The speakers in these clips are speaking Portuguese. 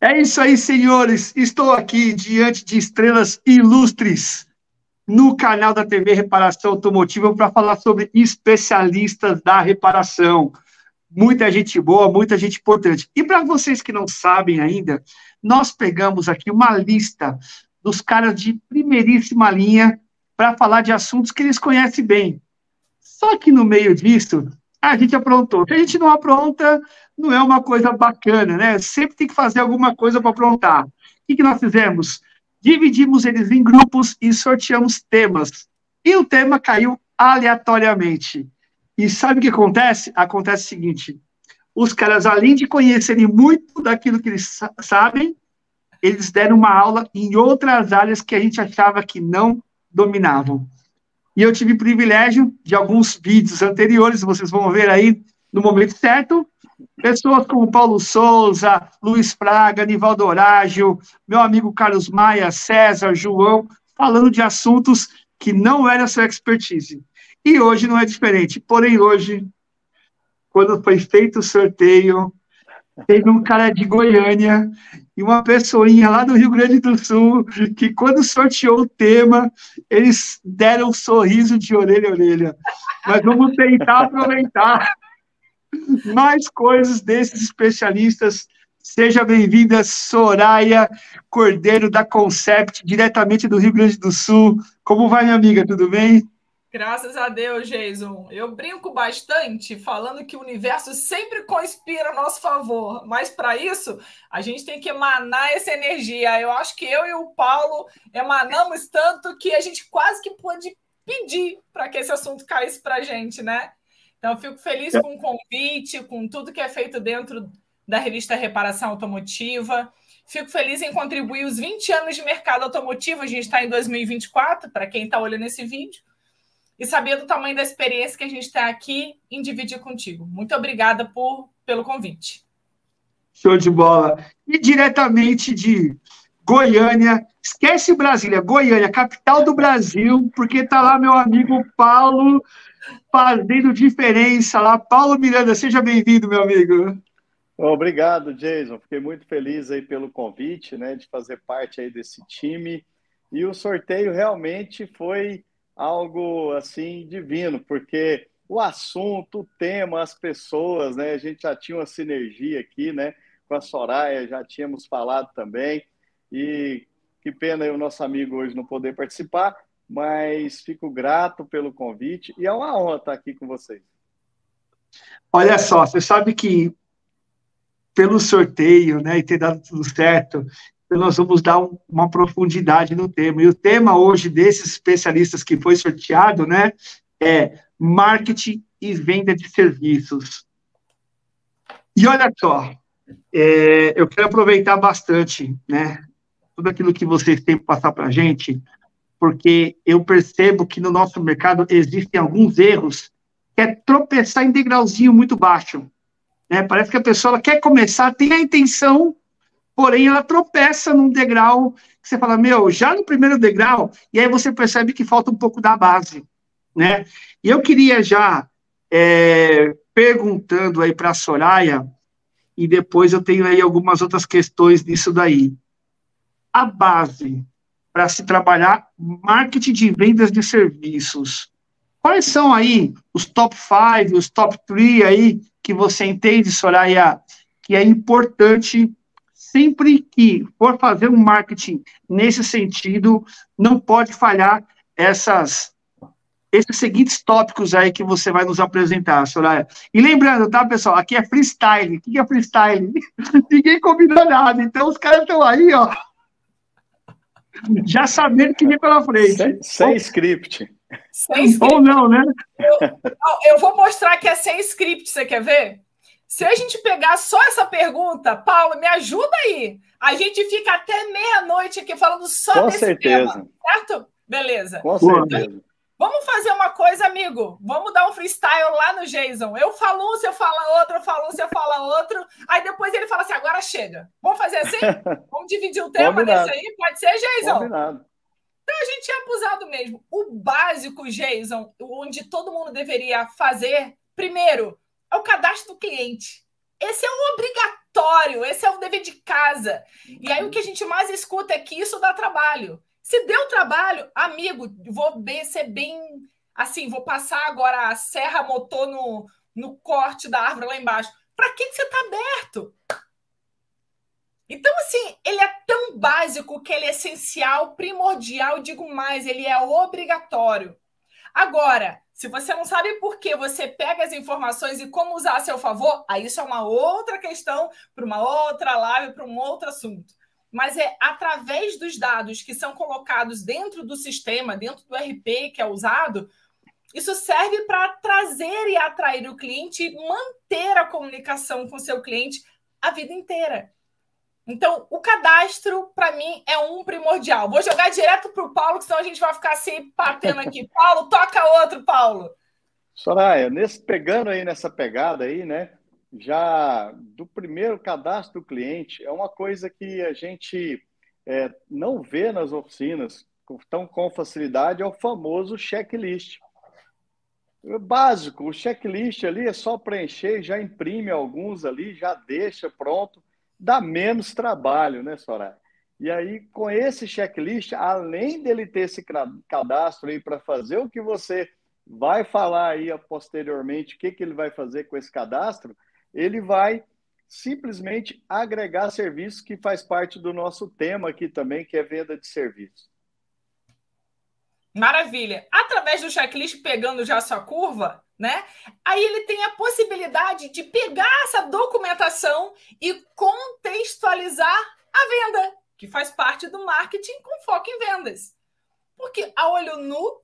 É isso aí, senhores. Estou aqui diante de estrelas ilustres no canal da TV Reparação Automotiva para falar sobre especialistas da reparação. Muita gente boa, muita gente importante. E para vocês que não sabem ainda, nós pegamos aqui uma lista dos caras de primeiríssima linha para falar de assuntos que eles conhecem bem. Só que no meio disso, a gente aprontou. Se a gente não apronta, não é uma coisa bacana, né? Sempre tem que fazer alguma coisa para aprontar. O que nós fizemos? Dividimos eles em grupos e sorteamos temas. E o tema caiu aleatoriamente. E sabe o que acontece? Acontece o seguinte: os caras, além de conhecerem muito daquilo que eles sabem, eles deram uma aula em outras áreas que a gente achava que não dominavam. E eu tive o privilégio de alguns vídeos anteriores, vocês vão ver aí no momento certo, pessoas como Paulo Souza, Luiz Fraga, Nivaldo Horágio, meu amigo Carlos Maia, César, João, falando de assuntos que não era sua expertise. E hoje não é diferente. Porém, hoje, quando foi feito o sorteio, teve um cara de Goiânia e uma pessoinha lá do Rio Grande do Sul, que quando sorteou o tema, eles deram um sorriso de orelha a orelha. Mas vamos tentar aproveitar mais coisas desses especialistas. Seja bem-vinda, Soraya Cordeiro, da Concept, diretamente do Rio Grande do Sul. Como vai, minha amiga? Tudo bem? Graças a Deus, Jason. Eu brinco bastante falando que o universo sempre conspira a nosso favor, mas para isso a gente tem que emanar essa energia. Eu acho que eu e o Paulo emanamos tanto que a gente quase que pôde pedir para que esse assunto caísse para a gente, né? Então, eu fico feliz com o convite, com tudo que é feito dentro da revista Reparação Automotiva. Fico feliz em contribuir os 20 anos de mercado automotivo. A gente está em 2024, para quem está olhando esse vídeo. E saber do tamanho da experiência que a gente está aqui em dividir contigo. Muito obrigada pelo convite. Show de bola. E diretamente de Goiânia, esquece Brasília, Goiânia, capital do Brasil, porque está lá meu amigo Paulo fazendo diferença lá. Paulo Miranda, seja bem-vindo, meu amigo. Obrigado, Jason. Fiquei muito feliz aí pelo convite, né, de fazer parte aí desse time. E o sorteio realmente foi algo assim divino, porque o assunto, o tema, as pessoas, né? A gente já tinha uma sinergia aqui, né? Com a Soraya, já tínhamos falado também. E que pena o nosso amigo hoje não poder participar, mas fico grato pelo convite e é uma honra estar aqui com vocês. Olha só, você sabe que pelo sorteio, né, e ter dado tudo certo, nós vamos dar uma profundidade no tema. E o tema hoje desses especialistas que foi sorteado, né, é marketing e venda de serviços. E olha só, eu quero aproveitar bastante, né, tudo aquilo que vocês têm para passar para a gente, porque eu percebo que no nosso mercado existem alguns erros que é tropeçar em degrauzinho muito baixo. Né? Parece que a pessoa ela quer começar, tem a intenção, porém ela tropeça num degrau que você fala, meu, já no primeiro degrau, e aí você percebe que falta um pouco da base, né? E eu queria já, perguntando aí para a Soraya, e depois eu tenho aí algumas outras questões nisso daí. A base para se trabalhar marketing de vendas de serviços, quais são aí os top 5, os top 3 aí que você entende, Soraya, que é importante sempre que for fazer um marketing nesse sentido, não pode falhar esses seguintes tópicos aí que você vai nos apresentar, Soraya. E lembrando, tá, pessoal, aqui é freestyle. O que é freestyle? Ninguém combinou nada, então os caras estão aí, ó, já sabendo que vem pela frente. Sem script. Sem script. Ou não, né? Eu vou mostrar que é sem script, você quer ver? Se a gente pegar só essa pergunta, Paulo, me ajuda aí. A gente fica até meia-noite aqui falando só desse tema, certo? Beleza. Com certeza. Então, vamos fazer uma coisa, amigo. Vamos dar um freestyle lá no Jason. Eu falo um, você fala outro, eu falo um, você fala outro. Aí depois ele fala assim, agora chega. Vamos fazer assim? Vamos dividir o tema Combinado. nesse aí? Pode ser, Jason? Combinado. Então a gente é abusado mesmo. O básico, Jason, onde todo mundo deveria fazer, primeiro, é o cadastro do cliente. Esse é um obrigatório, esse é o dever de casa. E aí o que a gente mais escuta é que isso dá trabalho. Se deu trabalho, amigo, vou ser bem assim, vou passar agora a serra motor no corte da árvore lá embaixo. Para que você está aberto? Então, assim, ele é tão básico que ele é essencial, primordial, digo mais, ele é obrigatório. Agora, se você não sabe por que você pega as informações e como usar a seu favor, aí isso é uma outra questão para uma outra live, para um outro assunto. Mas é através dos dados que são colocados dentro do sistema, dentro do RP que é usado, isso serve para trazer e atrair o cliente e manter a comunicação com o seu cliente a vida inteira. Então, o cadastro, para mim, é um primordial. Vou jogar direto para o Paulo, senão a gente vai ficar se batendo aqui. Paulo, toca outro, Paulo. Soraya, pegando aí nessa pegada aí, né? Já do primeiro cadastro do cliente, é uma coisa que a gente não vê nas oficinas tão com facilidade, é o famoso checklist. Básico, o checklist ali é só preencher, já imprime alguns ali, já deixa pronto, dá menos trabalho, né, Soraya? E aí, com esse checklist, além dele ter esse cadastro aí para fazer o que você vai falar aí posteriormente, o que ele vai fazer com esse cadastro, ele vai simplesmente agregar serviços que faz parte do nosso tema aqui também, que é venda de serviços. Maravilha. Através do checklist, pegando já a sua curva, né? Aí ele tem a possibilidade de pegar essa documentação e contextualizar a venda, que faz parte do marketing com foco em vendas. Porque a olho nu,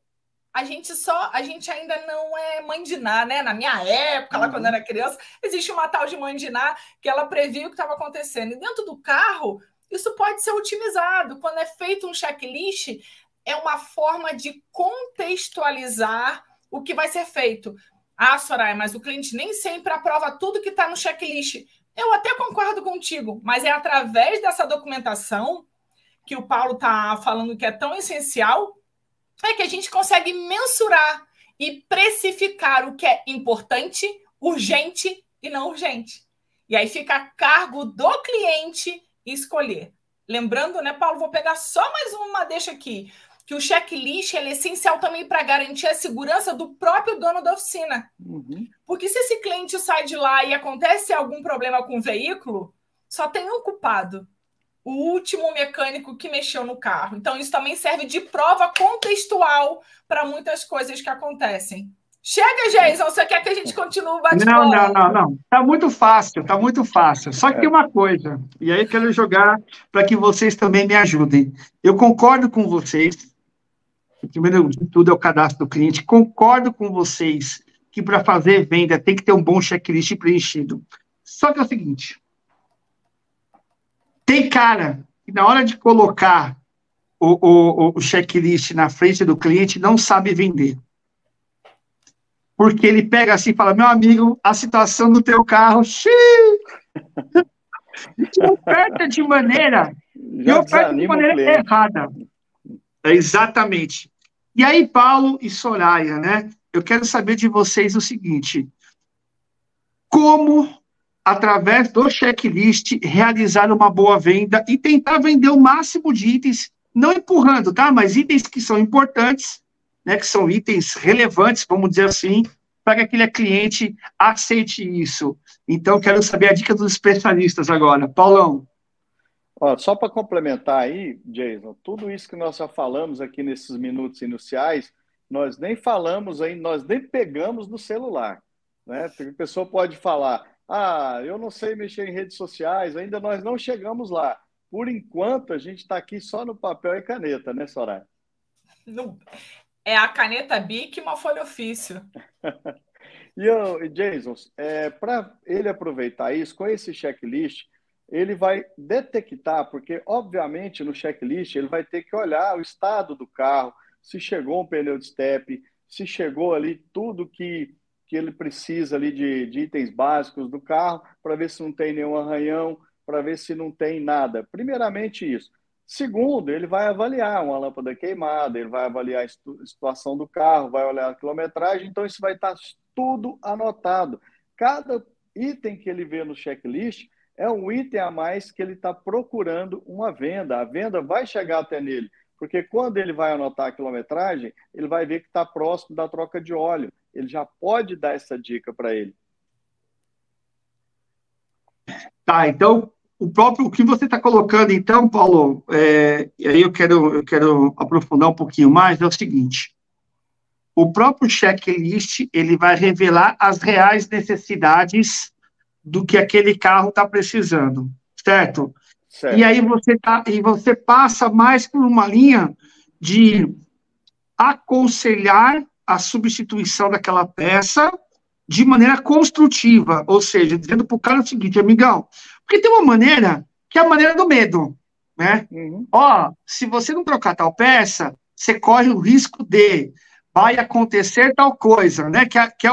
a gente ainda não é mãe de Ná, né? Na minha época, lá quando eu era criança, existe uma tal de mãe de Ná que ela previu o que estava acontecendo. E dentro do carro, isso pode ser otimizado. Quando é feito um checklist, é uma forma de contextualizar o que vai ser feito. Ah, Soraya, mas o cliente nem sempre aprova tudo que está no checklist. Eu até concordo contigo, mas é através dessa documentação que o Paulo está falando que é tão essencial, é que a gente consegue mensurar e precificar o que é importante, urgente e não urgente. E aí fica a cargo do cliente escolher. Lembrando, né, Paulo, vou pegar só mais uma deixa aqui, que o checklist é essencial também para garantir a segurança do próprio dono da oficina. Porque se esse cliente sai de lá e acontece algum problema com o veículo, só tem um culpado, o último mecânico que mexeu no carro. Então, isso também serve de prova contextual para muitas coisas que acontecem. Chega, Jason, você quer que a gente continue o bate-bola? Não. Tá muito fácil, tá muito fácil. Só que tem uma coisa, e aí eu quero jogar para que vocês também me ajudem. Eu concordo com vocês, primeiro de tudo é o cadastro do cliente, concordo com vocês que para fazer venda tem que ter um bom checklist preenchido. Só que é o seguinte, tem cara que na hora de colocar o checklist na frente do cliente não sabe vender. Porque ele pega assim e fala, meu amigo, a situação do teu carro, te oferta de maneira errada. Exatamente. E aí, Paulo e Soraya, né? Eu quero saber de vocês o seguinte, como, através do checklist, realizar uma boa venda e tentar vender o máximo de itens, não empurrando, tá? Mas itens que são importantes, né? Que são itens relevantes, vamos dizer assim, para que aquele cliente aceite isso. Então, quero saber a dica dos especialistas agora. Paulão. Ó, só para complementar aí, Jason, tudo isso que nós já falamos aqui nesses minutos iniciais, nós nem falamos aí, nós nem pegamos no celular, né? Porque a pessoa pode falar, eu não sei mexer em redes sociais, ainda nós não chegamos lá. Por enquanto, a gente está aqui só no papel e caneta, né, Soraya? É a caneta Bic e uma folha ofício. E Jason, para ele aproveitar isso, com esse checklist, ele vai detectar, porque, obviamente, no checklist, ele vai ter que olhar o estado do carro, se chegou um pneu de estepe, se chegou ali tudo que ele precisa ali de itens básicos do carro, para ver se não tem nenhum arranhão, para ver se não tem nada. Primeiramente, isso. Segundo, ele vai avaliar uma lâmpada queimada, ele vai avaliar a situação do carro, vai olhar a quilometragem, então isso vai estar tudo anotado. Cada item que ele vê no checklist é um item a mais que ele está procurando uma venda. A venda vai chegar até nele, porque quando ele vai anotar a quilometragem, ele vai ver que está próximo da troca de óleo. Ele já pode dar essa dica para ele. Tá, então, o que você está colocando, então, Paulo, e aí eu quero aprofundar um pouquinho mais, é o seguinte: o próprio checklist, ele vai revelar as reais necessidades do que aquele carro está precisando, certo? Certo. E aí você passa mais por uma linha de aconselhar a substituição daquela peça de maneira construtiva, ou seja, dizendo para o cara o seguinte, amigão, porque tem uma maneira que é a maneira do medo, né? Ó, se você não trocar tal peça, você corre o risco de vai acontecer tal coisa, né? Que é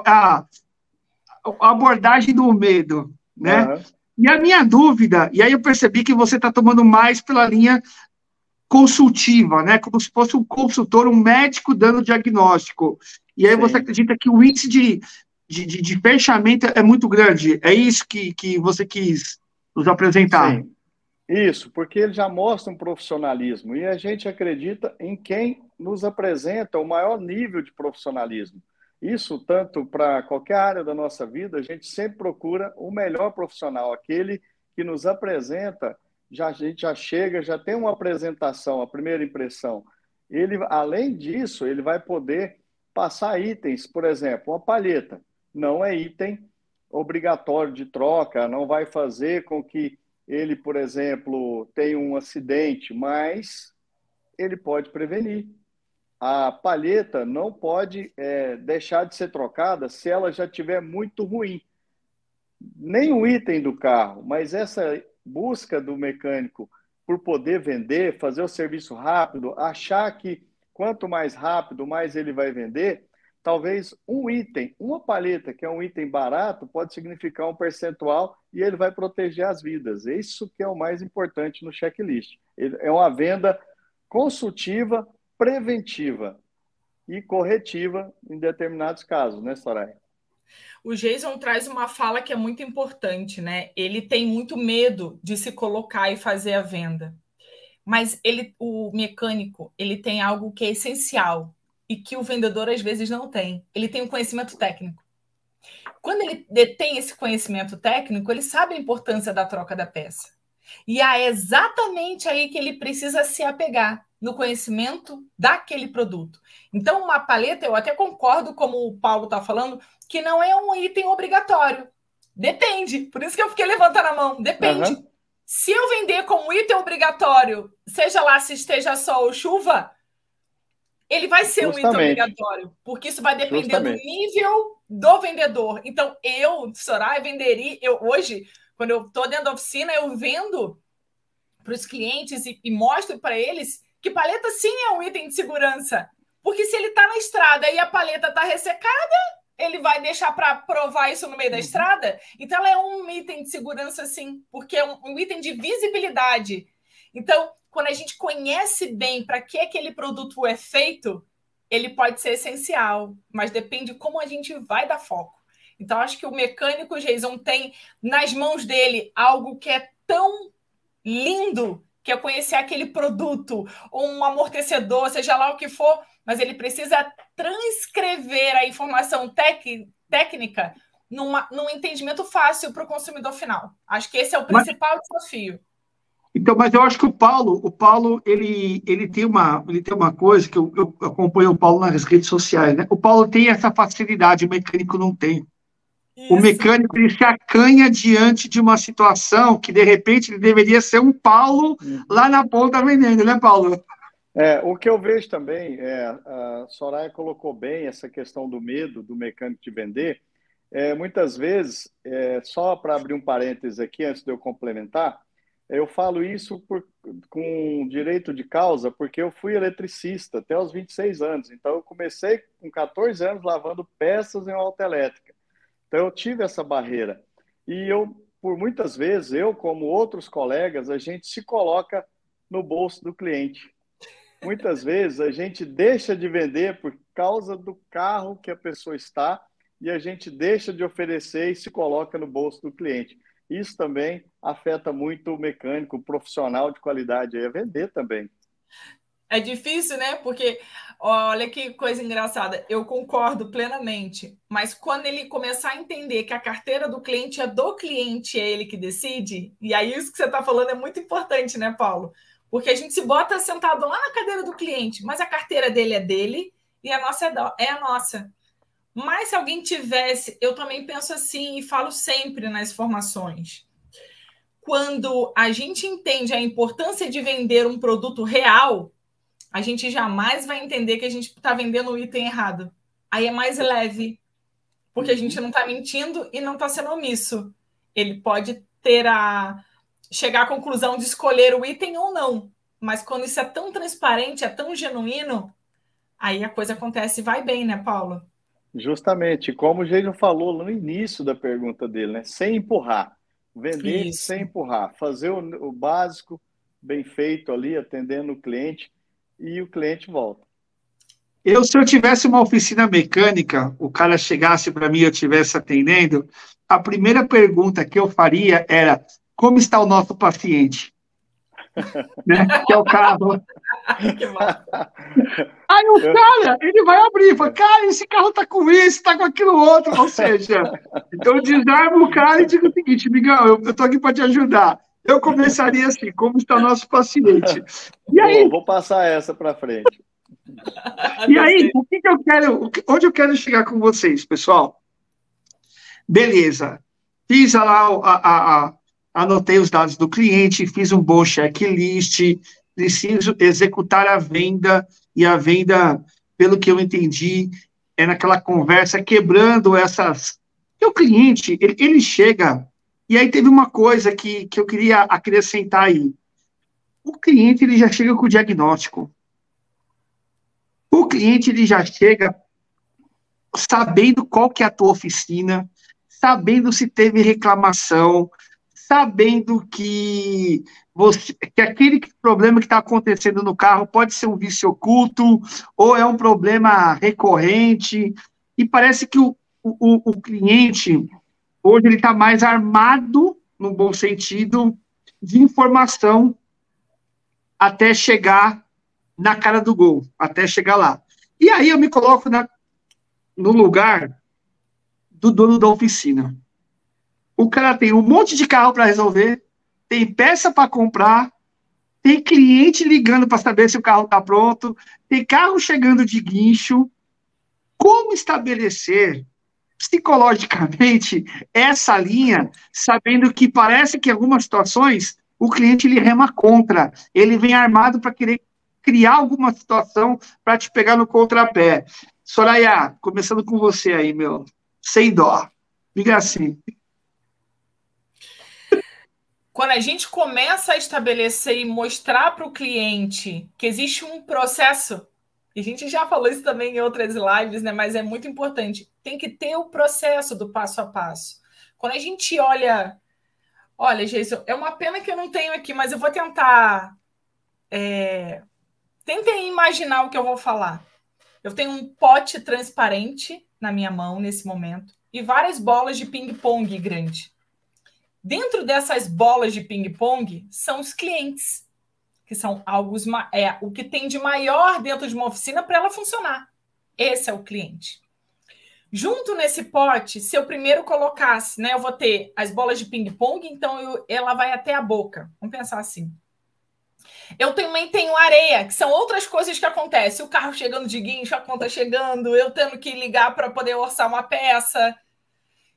a abordagem do medo, né? Uhum. E a minha dúvida, e aí eu percebi que você está tomando mais pela linha consultiva, né? Como se fosse um consultor, um médico dando diagnóstico. E aí você acredita que o índice de fechamento é muito grande. É isso que você quis nos apresentar? Sim, isso, porque ele já mostra um profissionalismo e a gente acredita em quem nos apresenta o maior nível de profissionalismo. Isso, tanto para qualquer área da nossa vida, a gente sempre procura o melhor profissional, aquele que nos apresenta, a gente já chega, já tem uma apresentação, a primeira impressão. Ele, além disso, ele vai poder passar itens, por exemplo, uma palheta. Não é item obrigatório de troca, não vai fazer com que ele, por exemplo, tenha um acidente, mas ele pode prevenir. A palheta não pode deixar de ser trocada se ela já estiver muito ruim. Nem um item do carro, mas essa busca do mecânico por poder vender, fazer o serviço rápido, achar que quanto mais rápido, mais ele vai vender, talvez um item, uma palheta, que é um item barato, pode significar um percentual e ele vai proteger as vidas. Isso que é o mais importante no checklist. É uma venda consultiva, preventiva e corretiva em determinados casos, né, Soraya? O Jason traz uma fala que é muito importante, né? Ele tem muito medo de se colocar e fazer a venda. Mas o mecânico, ele tem algo que é essencial e que o vendedor às vezes não tem. Ele tem um conhecimento técnico. Quando ele detém esse conhecimento técnico, ele sabe a importância da troca da peça. E é exatamente aí que ele precisa se apegar, no conhecimento daquele produto. Então, uma paleta, eu até concordo, como o Paulo está falando, que não é um item obrigatório. Depende. Por isso que eu fiquei levantando a mão. Depende. Uhum. Se eu vender como item obrigatório, seja lá se esteja sol ou chuva, ele vai ser um item obrigatório, porque isso vai depender do nível do vendedor. Então, eu, Soraya, venderia... hoje, quando eu estou dentro da oficina, eu vendo para os clientes e mostro para eles que paleta sim é um item de segurança. Porque se ele está na estrada e a paleta está ressecada, ele vai deixar para provar isso no meio da estrada? Então, ela é um item de segurança, sim, porque é um item de visibilidade. Então, quando a gente conhece bem para que aquele produto é feito, ele pode ser essencial, mas depende como a gente vai dar foco. Então, acho que o mecânico Jason tem nas mãos dele algo que é tão lindo, que é conhecer aquele produto, ou um amortecedor, seja lá o que for, mas ele precisa transcrever a informação técnica num entendimento fácil para o consumidor final. Acho que esse é o principal desafio. Então, mas eu acho que o Paulo, ele tem uma coisa que eu acompanho o Paulo nas redes sociais, né? O Paulo tem essa facilidade, o mecânico não tem. Isso. O mecânico, ele se acanha diante de uma situação que, de repente, ele deveria ser um Paulo lá na ponta vendendo, né, Paulo? O que eu vejo também, a Soraya colocou bem essa questão do medo do mecânico de vender. Muitas vezes, só para abrir um parênteses aqui, antes de eu complementar, eu falo isso com direito de causa, porque eu fui eletricista até os 26 anos. Então, eu comecei com 14 anos lavando peças em uma autoelétrica. Então, eu tive essa barreira. E por muitas vezes, eu, como outros colegas, a gente se coloca no bolso do cliente. Muitas vezes, a gente deixa de vender por causa do carro que a pessoa está e a gente deixa de oferecer e se coloca no bolso do cliente. isso também afeta muito o mecânico, o profissional de qualidade, aí a vender também. É difícil, né? Porque, olha que coisa engraçada, eu concordo plenamente, mas quando ele começar a entender que a carteira do cliente é do cliente, é ele que decide, e aí isso que você está falando é muito importante, né, Paulo? Porque a gente se bota sentado lá na cadeira do cliente, mas a carteira dele é dele e a nossa é a nossa. Mas se alguém tivesse, eu também penso assim e falo sempre nas formações. Quando a gente entende a importância de vender um produto real, a gente jamais vai entender que a gente está vendendo o item errado. Aí é mais leve, porque a gente não está mentindo e não está sendo omisso. Ele pode chegar à conclusão de escolher o item ou não, mas quando isso é tão transparente, é tão genuíno, aí a coisa acontece e vai bem, né, Paulo? Justamente, como o Gênio falou no início da pergunta dele, né? Sem empurrar. Vender Isso. sem empurrar. Fazer o básico bem feito ali, atendendo o cliente, e o cliente volta. Se eu tivesse uma oficina mecânica, o cara chegasse para mim e eu estivesse atendendo, a primeira pergunta que eu faria era: como está o nosso paciente? Né? Que é o carro. Aí o cara, ele vai abrir e fala: cara, esse carro tá com isso, tá com aquilo outro. Ou seja, então eu desarmo o cara e digo o seguinte: Migão, eu tô aqui para te ajudar. Eu começaria assim: como está o nosso paciente? E aí, vou passar essa para frente. E aí, o que eu quero, onde eu quero chegar com vocês, pessoal? Beleza, fiz lá, anotei os dados do cliente, fiz um bom checklist, preciso executar a venda, e a venda, pelo que eu entendi, é naquela conversa quebrando essas... Porque o cliente, ele chega, e aí teve uma coisa que eu queria acrescentar aí. O cliente, ele já chega com o diagnóstico. O cliente, ele já chega sabendo qual que é a tua oficina, sabendo se teve reclamação, sabendo que aquele problema que está acontecendo no carro pode ser um vício oculto ou é um problema recorrente, e parece que o cliente, hoje, ele está mais armado, no bom sentido, de informação até chegar na cara do gol, até chegar lá. E aí eu me coloco no lugar do dono da oficina. O cara tem um monte de carro para resolver, tem peça para comprar, tem cliente ligando para saber se o carro está pronto, tem carro chegando de guincho. Como estabelecer psicologicamente essa linha, sabendo que parece que em algumas situações o cliente ele rema contra, ele vem armado para querer criar alguma situação para te pegar no contrapé. Soraya, começando com você aí, meu, sem dó. Diga assim. Quando a gente começa a estabelecer e mostrar para o cliente que existe um processo, e a gente já falou isso também em outras lives, né? Mas é muito importante. Tem que ter o processo do passo a passo. Quando a gente olha, Jason, é uma pena que eu não tenho aqui, mas eu vou tentar. Tentem imaginar o que eu vou falar. Eu tenho um pote transparente na minha mão nesse momento e várias bolas de ping-pong grande. Dentro dessas bolas de ping-pong são os clientes, que são o que tem de maior dentro de uma oficina para ela funcionar. Esse é o cliente. Junto nesse pote, se eu primeiro colocasse, né, eu vou ter as bolas de ping-pong, então ela vai até a boca. Vamos pensar assim. Eu também tenho areia, que são outras coisas que acontecem. O carro chegando de guincho, a conta chegando, eu tendo que ligar para poder orçar uma peça.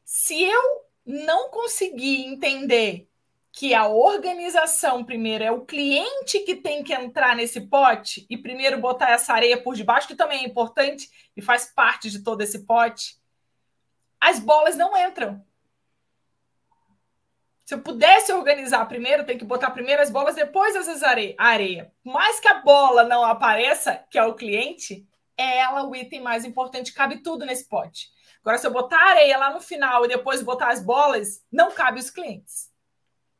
Se eu não conseguir entender que a organização, primeiro, é o cliente que tem que entrar nesse pote e primeiro botar essa areia por debaixo, que também é importante e faz parte de todo esse pote, as bolas não entram. Se eu pudesse organizar primeiro, tem que botar primeiro as bolas, depois a areia. Mais que a bola não apareça, que é o cliente, é ela o item mais importante, cabe tudo nesse pote. Agora, se eu botar a areia lá no final e depois botar as bolas, não cabe os clientes.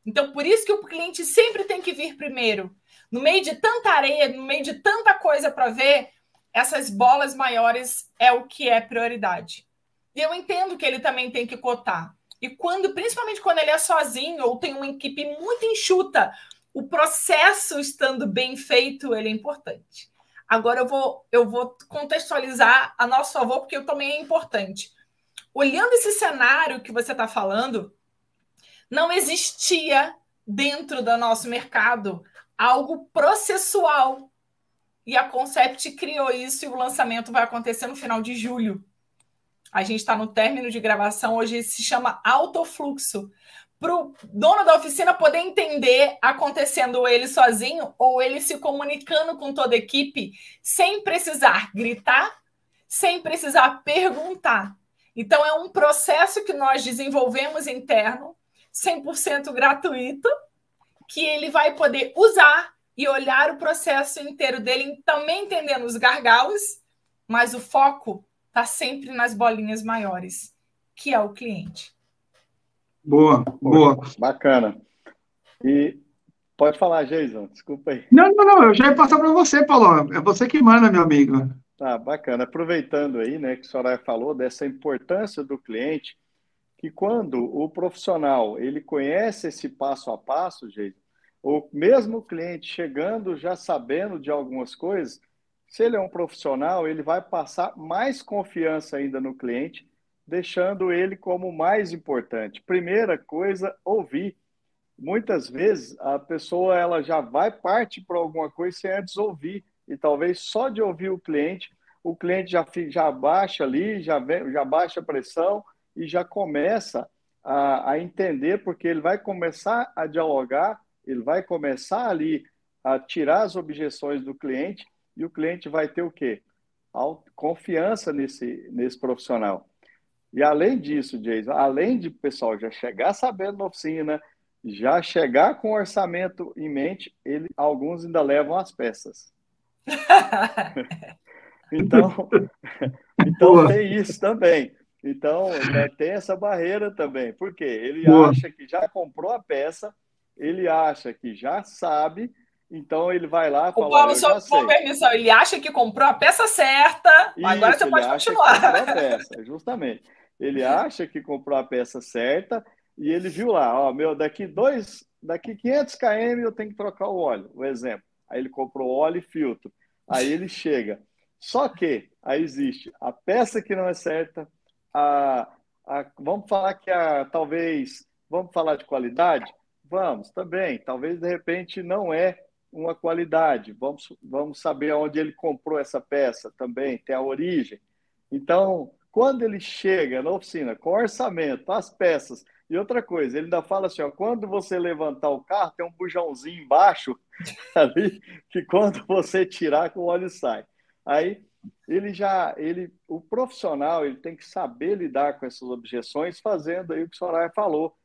Então, por isso que o cliente sempre tem que vir primeiro. No meio de tanta areia, no meio de tanta coisa para ver, essas bolas maiores é o que é prioridade. E eu entendo que ele também tem que cotar. E principalmente quando ele é sozinho ou tem uma equipe muito enxuta, o processo estando bem feito, ele é importante. Agora eu vou contextualizar a nosso favor, porque também é importante. Olhando esse cenário que você está falando, não existia dentro do nosso mercado algo processual. E a Concept criou isso e o lançamento vai acontecer no final de julho. A gente está no término de gravação, hoje se chama autofluxo. Para o dono da oficina poder entender acontecendo ele sozinho ou ele se comunicando com toda a equipe sem precisar gritar, sem precisar perguntar. Então, é um processo que nós desenvolvemos interno, 100% gratuito, que ele vai poder usar e olhar o processo inteiro dele, também entendendo os gargalos, mas o foco está sempre nas bolinhas maiores, que é o cliente. Boa, boa. Bacana. E pode falar, Jason, desculpa aí. Não, eu já ia passar para você, Paulo. É você que manda, meu amigo. Tá, bacana. Aproveitando aí, né, que a Soraya falou dessa importância do cliente, que quando o profissional ele conhece esse passo a passo, Jason, ou mesmo o cliente chegando já sabendo de algumas coisas, se ele é um profissional, ele vai passar mais confiança ainda no cliente, deixando ele como mais importante. Primeira coisa, ouvir. Muitas vezes a pessoa ela já vai partir para alguma coisa sem antes ouvir. E talvez só de ouvir o cliente já baixa ali, já baixa a pressão e já começa a entender, porque ele vai começar a dialogar, ele vai começar ali a tirar as objeções do cliente e o cliente vai ter o quê? Confiança nesse profissional. E além disso, Jason, além de o pessoal já chegar sabendo na oficina, já chegar com o orçamento em mente, alguns ainda levam as peças. Então tem isso também. Então, tem essa barreira também. Por quê? Ele acha que já comprou a peça, ele acha que já sabe, então ele vai lá e fala, Paulo, só com permissão, ele acha que comprou a peça certa, isso, agora você pode continuar. Comprou a peça, justamente. Ele acha que comprou a peça certa e ele viu lá, ó, daqui 500 km eu tenho que trocar o óleo, o exemplo. Aí ele comprou óleo e filtro. Aí ele chega. Só que aí existe a peça que não é certa, vamos falar que vamos falar de qualidade? Vamos, também. Talvez, de repente, não é uma qualidade. Vamos saber onde ele comprou essa peça também, tem a origem. Então, quando ele chega na oficina com orçamento, as peças, e outra coisa, ele ainda fala assim, ó, quando você levantar o carro, tem um bujãozinho embaixo ali, que quando você tirar, o óleo sai. Aí, o profissional, ele tem que saber lidar com essas objeções, fazendo aí o que a Soraya falou.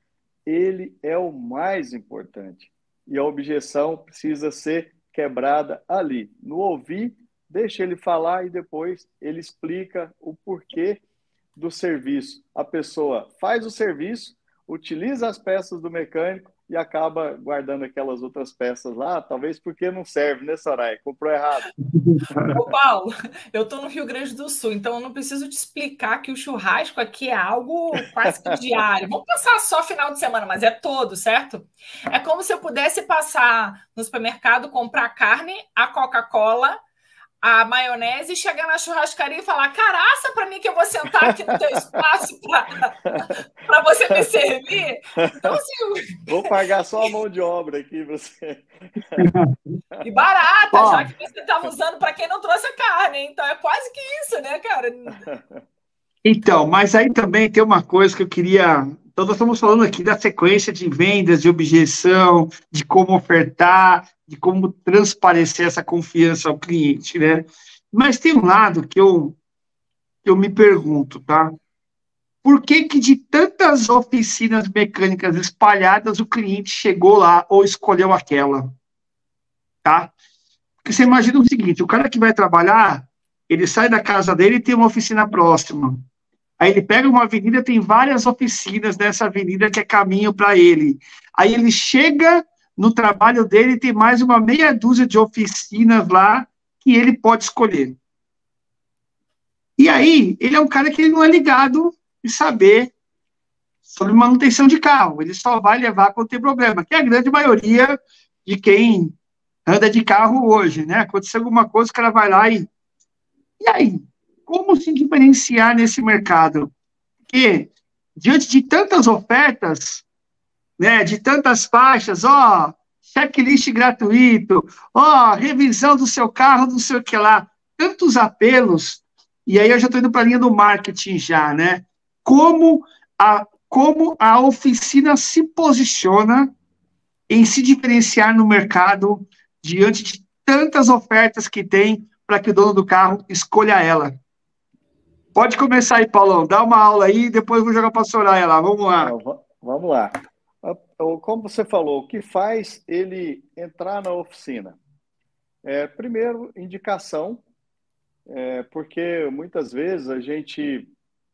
Ele é o mais importante. E a objeção precisa ser quebrada ali. No ouvir, deixa ele falar e depois ele explica o porquê do serviço. A pessoa faz o serviço, utiliza as peças do mecânico e acaba guardando aquelas outras peças lá, talvez porque não serve, né, Soraya? Comprou errado. Ô, Paulo, eu estou no Rio Grande do Sul, então eu não preciso te explicar que o churrasco aqui é algo quase que diário. Vamos passar só final de semana, mas é todo, certo? É como se eu pudesse passar no supermercado, comprar carne, a Coca-Cola, a maionese e chegar na churrascaria e falar, caraça, para mim que eu vou sentar aqui no teu espaço para você me servir. Então, assim, vou pagar só a mão de obra aqui, você. E barata, já que você estava usando para quem não trouxe a carne. Então, é quase que isso, né, cara? Então, mas aí também tem uma coisa que eu queria... Então, nós estamos falando aqui da sequência de vendas, de objeção, de como ofertar, de como transparecer essa confiança ao cliente, né? Mas tem um lado que eu me pergunto, tá? Por que de tantas oficinas mecânicas espalhadas o cliente chegou lá ou escolheu aquela? Tá? Porque você imagina o seguinte, o cara que vai trabalhar, ele sai da casa dele e tem uma oficina próxima. Aí ele pega uma avenida, tem várias oficinas nessa avenida que é caminho para ele. Aí ele chega no trabalho dele e tem mais uma meia dúzia de oficinas lá que ele pode escolher. E aí, ele é um cara que ele não é ligado em saber sobre manutenção de carro. Ele só vai levar quando tem problema, que é a grande maioria de quem anda de carro hoje, né? Aconteceu alguma coisa, o cara vai lá e... E aí? Como se diferenciar nesse mercado? Porque, diante de tantas ofertas, né, de tantas faixas, checklist gratuito, revisão do seu carro, não sei o que lá, tantos apelos, e aí eu já estou indo para a linha do marketing já, né? Como a oficina se posiciona em se diferenciar no mercado diante de tantas ofertas que tem para que o dono do carro escolha ela. Pode começar aí, Paulão. Dá uma aula aí, depois eu vou jogar para a Soraya lá. Vamos lá. Vamos lá. Como você falou, o que faz ele entrar na oficina? Primeiro, indicação, porque muitas vezes a gente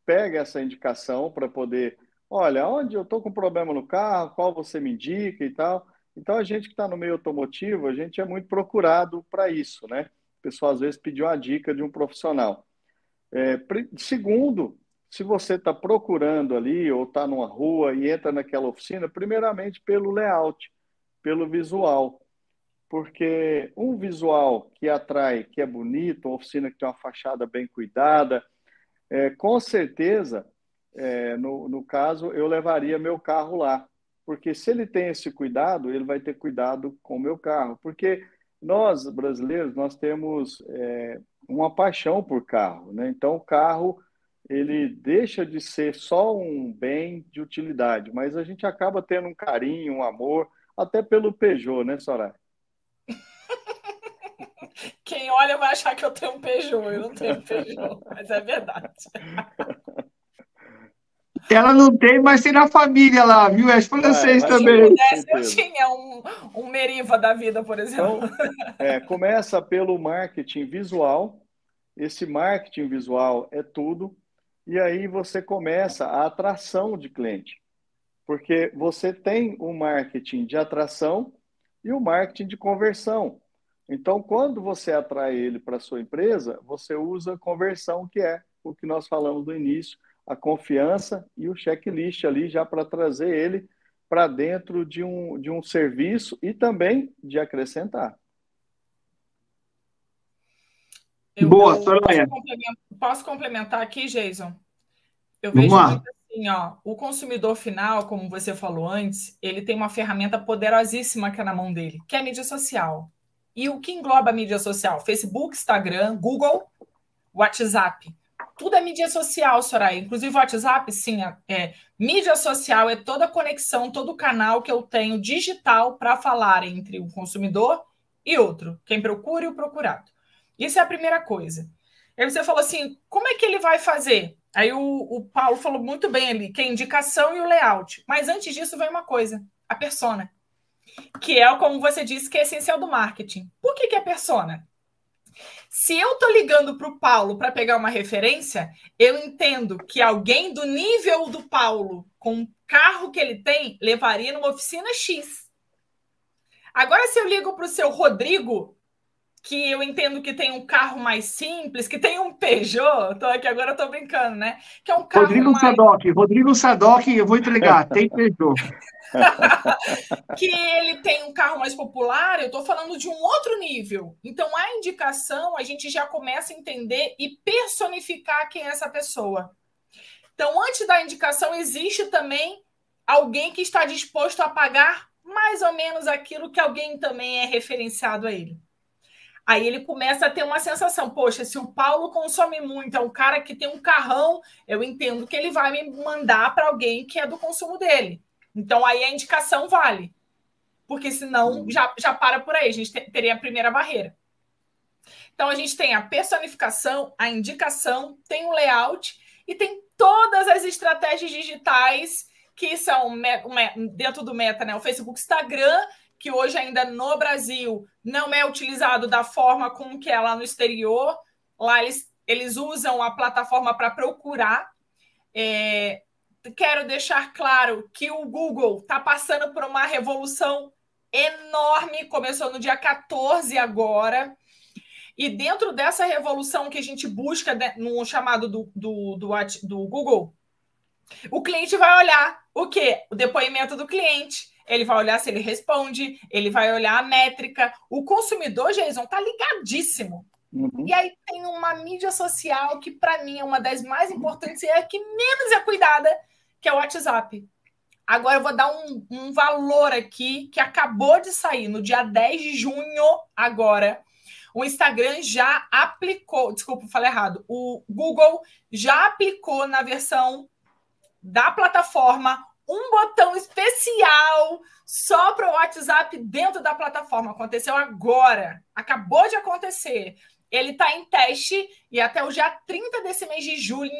pega essa indicação para poder, olha, onde eu estou com problema no carro, qual você me indica e tal. Então, a gente que está no meio automotivo, a gente é muito procurado para isso, né? O pessoal, às vezes, pediu uma dica de um profissional. Segundo, se você está procurando ali ou está numa rua e entra naquela oficina, primeiramente pelo layout, pelo visual. Porque um visual que atrai, que é bonito, uma oficina que tem uma fachada bem cuidada, com certeza, no caso, eu levaria meu carro lá. Porque se ele tem esse cuidado, ele vai ter cuidado com o meu carro. Porque nós, brasileiros, nós temos uma paixão por carro, né? Então, o carro, ele deixa de ser só um bem de utilidade, mas a gente acaba tendo um carinho, um amor, até pelo Peugeot, né, Soraya? Quem olha vai achar que eu tenho um Peugeot, eu não tenho um Peugeot, mas é verdade. Ela não tem, mas tem na família lá, viu? É francês também. Se eu tinha um Meriva da vida, por exemplo. Então, começa pelo marketing visual. Esse marketing visual é tudo. E aí você começa a atração de cliente. Porque você tem o marketing de atração e o marketing de conversão. Então, quando você atrai ele para a sua empresa, você usa conversão, que é o que nós falamos no início, a confiança e o checklist ali já para trazer ele para dentro de um serviço e também de acrescentar. Boa, Soraya. Posso complementar aqui, Jason? Eu vejo muito assim, o consumidor final, como você falou antes, ele tem uma ferramenta poderosíssima que é na mão dele, que é a mídia social. E o que engloba a mídia social? Facebook, Instagram, Google, WhatsApp. Tudo é mídia social, Soraya. Inclusive o WhatsApp, sim, mídia social é toda a conexão, todo o canal que eu tenho digital para falar entre um consumidor e outro, quem procura e o procurado. Isso é a primeira coisa. Aí você falou assim, como é que ele vai fazer? Aí o Paulo falou muito bem ali, que é a indicação e o layout. Mas antes disso vem uma coisa, a persona. Que é, como você disse, que é essencial do marketing. Por que é persona? Se eu estou ligando para o Paulo para pegar uma referência, eu entendo que alguém do nível do Paulo, com o carro que ele tem, levaria numa oficina X. Agora, se eu ligo para o seu Rodrigo, que eu entendo que tem um carro mais simples, que tem um Peugeot, agora eu estou brincando, né? Que é um carro Rodrigo Sadoc, eu vou entregar, tem Peugeot. Que ele tem um carro mais popular, eu estou falando de um outro nível. Então, a indicação, a gente já começa a entender e personificar quem é essa pessoa. Então, antes da indicação, existe também alguém que está disposto a pagar mais ou menos aquilo que alguém também é referenciado a ele. Aí ele começa a ter uma sensação, poxa, se o Paulo consome muito, é um cara que tem um carrão, eu entendo que ele vai me mandar para alguém que é do consumo dele. Então, aí a indicação vale. Porque senão já para por aí. A gente teria a primeira barreira. Então, a gente tem a personificação, a indicação, tem o layout e tem todas as estratégias digitais que são dentro do Meta, né? O Facebook, Instagram, que hoje ainda no Brasil não é utilizado da forma como que é lá no exterior. Lá eles usam a plataforma para procurar. Quero deixar claro que o Google está passando por uma revolução enorme, começou no dia 14 agora, e dentro dessa revolução que a gente busca no chamado do Google, O cliente vai olhar o quê? O depoimento do cliente. Ele vai olhar se ele responde, ele vai olhar a métrica. O consumidor, Jason, tá ligadíssimo. Uhum. E aí tem uma mídia social que, para mim, é uma das mais importantes e é a que menos é cuidada, que é o WhatsApp. Agora eu vou dar um valor aqui que acabou de sair no dia 10 de junho agora. O Instagram já aplicou, desculpa, falei errado, o Google já aplicou na versão da plataforma um botão especial só para o WhatsApp dentro da plataforma. Aconteceu agora, acabou de acontecer. Ele está em teste e até o dia 30 desse mês de junho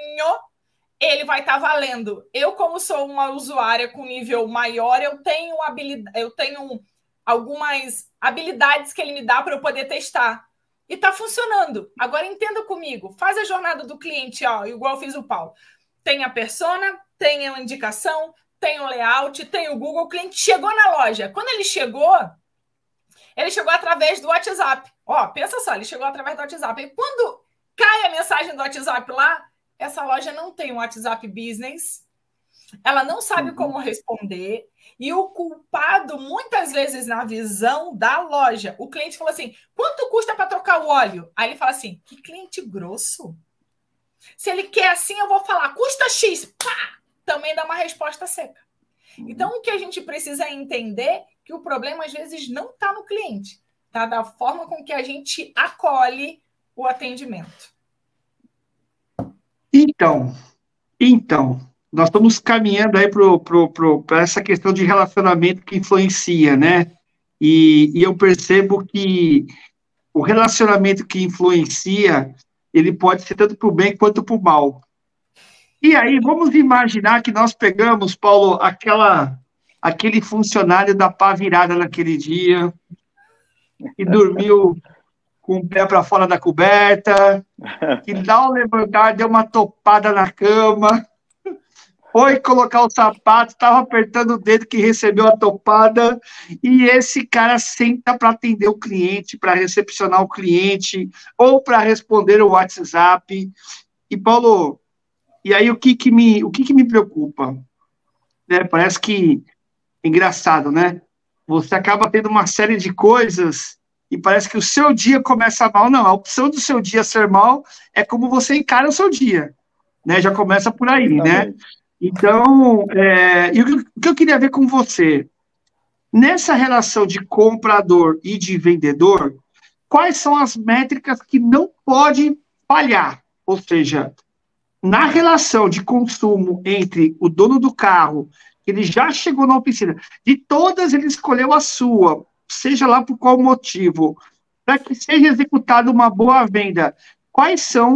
ele vai estar valendo. Eu, como sou uma usuária com nível maior, eu tenho algumas habilidades que ele me dá para eu poder testar. E está funcionando. Agora entenda comigo. Faz a jornada do cliente, ó, igual eu fiz o Paulo. Tem a persona, tem a indicação, tem o layout, tem o Google. O cliente chegou na loja. Quando ele chegou através do WhatsApp. Ó, pensa só, ele chegou através do WhatsApp. E quando cai a mensagem do WhatsApp lá, essa loja não tem um WhatsApp Business, ela não sabe como responder, e o culpado, muitas vezes, na visão da loja, o cliente falou assim, quanto custa para trocar o óleo? Aí ele fala assim, que cliente grosso. Se ele quer assim, eu vou falar, custa X, pá! Também dá uma resposta seca. Então, o que a gente precisa entender é que o problema, às vezes, não está no cliente, está da forma com que a gente acolhe o atendimento. Então, nós estamos caminhando aí para essa questão de relacionamento que influencia, né? E eu percebo que o relacionamento que influencia, ele pode ser tanto para o bem quanto para o mal. E aí, vamos imaginar que nós pegamos, Paulo, aquele funcionário da pá virada naquele dia, que dormiu com o pé para fora da coberta, que ao levantar deu uma topada na cama, foi colocar o sapato, estava apertando o dedo que recebeu a topada, e esse cara senta para atender o cliente, para recepcionar o cliente, ou para responder o WhatsApp. E, Paulo, e aí o que me preocupa? Né? Parece que é engraçado, né? Você acaba tendo uma série de coisas e parece que o seu dia começa mal. Não, a opção do seu dia ser mal é como você encara o seu dia, né? Já começa por aí, né? Então, e o que eu queria ver com você, nessa relação de comprador e de vendedor, quais são as métricas que não pode falhar? Ou seja, na relação de consumo entre o dono do carro, ele já chegou na oficina, de todas ele escolheu a sua, seja lá por qual motivo, para que seja executada uma boa venda. Quais são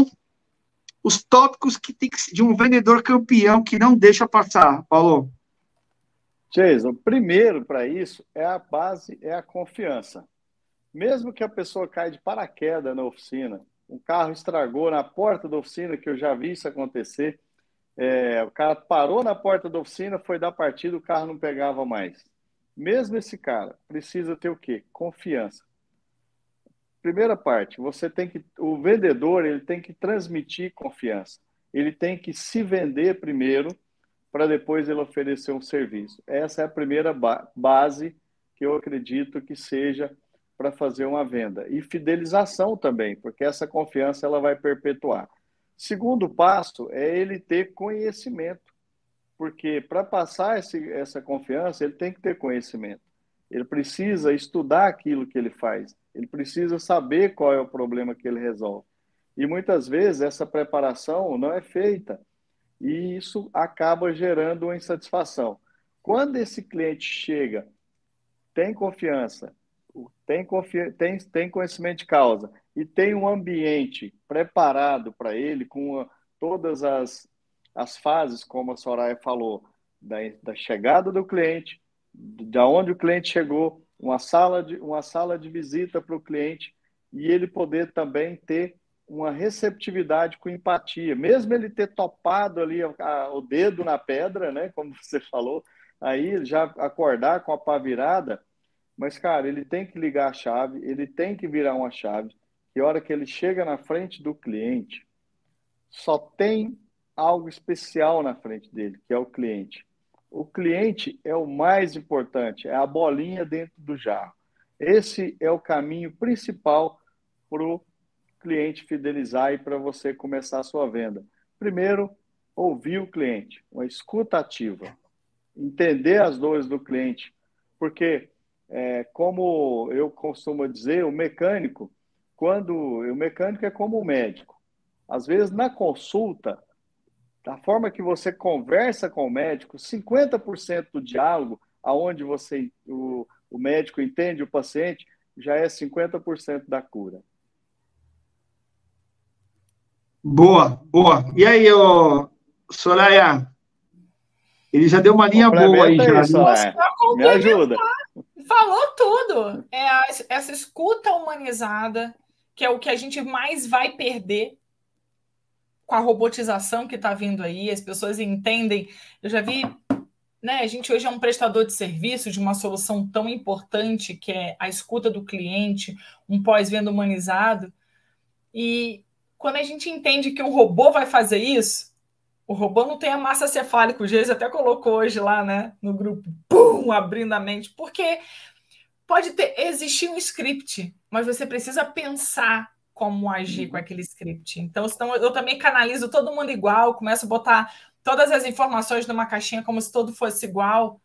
os tópicos que tem que de um vendedor campeão que não deixa passar, Paulo? Jason, primeiro para isso é a base, é a confiança. Mesmo que a pessoa caia de paraquedas na oficina, um carro estragou na porta da oficina, que eu já vi isso acontecer, o cara parou na porta da oficina, foi dar partida, o carro não pegava mais. Mesmo esse cara precisa ter o quê? Confiança. Primeira parte, o vendedor ele tem que transmitir confiança. Ele tem que se vender primeiro para depois ele oferecer um serviço. Essa é a primeira base que eu acredito que seja para fazer uma venda. E fidelização também, porque essa confiança ela vai perpetuar. Segundo passo é ele ter conhecimento, porque para passar essa confiança, ele tem que ter conhecimento. Ele precisa estudar aquilo que ele faz, ele precisa saber qual é o problema que ele resolve. E muitas vezes essa preparação não é feita, e isso acaba gerando uma insatisfação. Quando esse cliente chega, tem confiança, tem conhecimento de causa e tem um ambiente preparado para ele, com todas as fases, como a Soraya falou, da chegada do cliente, da onde o cliente chegou, uma sala de visita para o cliente e ele poder também ter uma receptividade com empatia, mesmo ele ter topado ali o dedo na pedra, né, como você falou, aí já acordar com a pá virada, mas, cara, ele tem que ligar a chave, ele tem que virar uma chave, e a hora que ele chega na frente do cliente, só tem algo especial na frente dele, que é o cliente. O cliente é o mais importante, é a bolinha dentro do jarro. Esse é o caminho principal para o cliente fidelizar e para você começar a sua venda. Primeiro, ouvir o cliente, uma escuta ativa, entender as dores do cliente, porque, como eu costumo dizer, o mecânico é como o médico. Às vezes, na consulta, da forma que você conversa com o médico, 50% do diálogo, aonde o médico entende o paciente, já é 50% da cura. Boa, boa. E aí, Soraya? Ele já deu uma linha boa aí, Complementa já. aí, Soraya. Me ajuda. Falou tudo. Essa escuta humanizada, que é o que a gente mais vai perder com a robotização que está vindo aí. As pessoas entendem. Eu já vi, né? A gente hoje é um prestador de serviço de uma solução tão importante que é a escuta do cliente, um pós-venda humanizado. E quando a gente entende que o robô vai fazer isso, o robô não tem a massa cefálica, o Geis até colocou hoje lá, né, no grupo, pum, abrindo a mente, porque pode existir um script, mas você precisa pensar como agir com aquele script. Então, eu também canalizo todo mundo igual, começo a botar todas as informações numa caixinha como se todo fosse igual,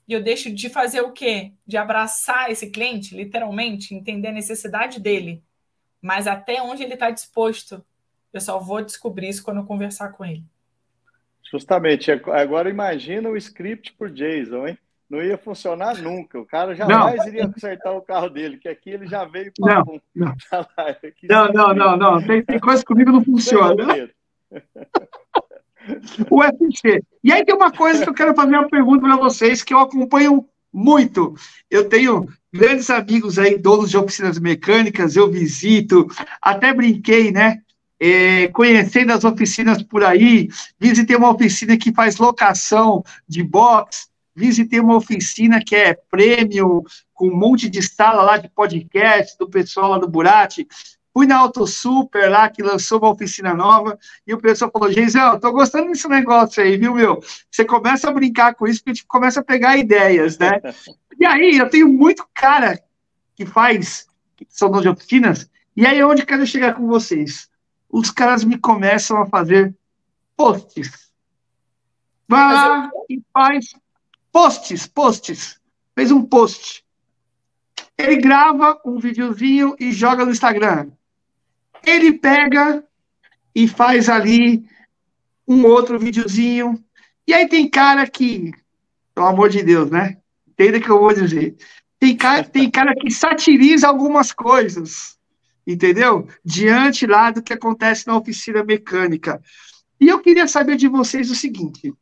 e eu deixo de fazer o quê? De abraçar esse cliente, literalmente, entender a necessidade dele, mas até onde ele está disposto. Eu só vou descobrir isso quando eu conversar com ele. Justamente. Agora imagina o script por Jason, hein? Não ia funcionar nunca. O cara jamais iria consertar o carro dele, que aqui ele já veio papum. Não. Tem coisa comigo não funciona. O UFC. E aí tem uma coisa que eu quero fazer uma pergunta para vocês, que eu acompanho muito. Eu tenho grandes amigos aí, donos de oficinas mecânicas, eu visito, até brinquei, né? Conhecendo as oficinas por aí, visitei uma oficina que faz locação de box, visitei uma oficina que é prêmio, com um monte de sala lá de podcast, do pessoal lá do Burati. Fui na Auto Super lá, que lançou uma oficina nova, e o pessoal falou, Geisel, tô gostando desse negócio aí, viu, meu? Você começa a brincar com isso, porque a gente começa a pegar ideias, né? E aí, eu tenho muito cara que são donos de oficinas, e aí onde eu quero chegar com vocês? Os caras me começam a fazer posts. Vai lá e faz posts. Fez um post. Ele grava um videozinho e joga no Instagram. Ele pega e faz ali um outro videozinho. E aí tem cara que, pelo amor de Deus, né? Entenda o que eu vou dizer. Tem cara que satiriza algumas coisas, entendeu? Diante lá do que acontece na oficina mecânica. E eu queria saber de vocês o seguinte.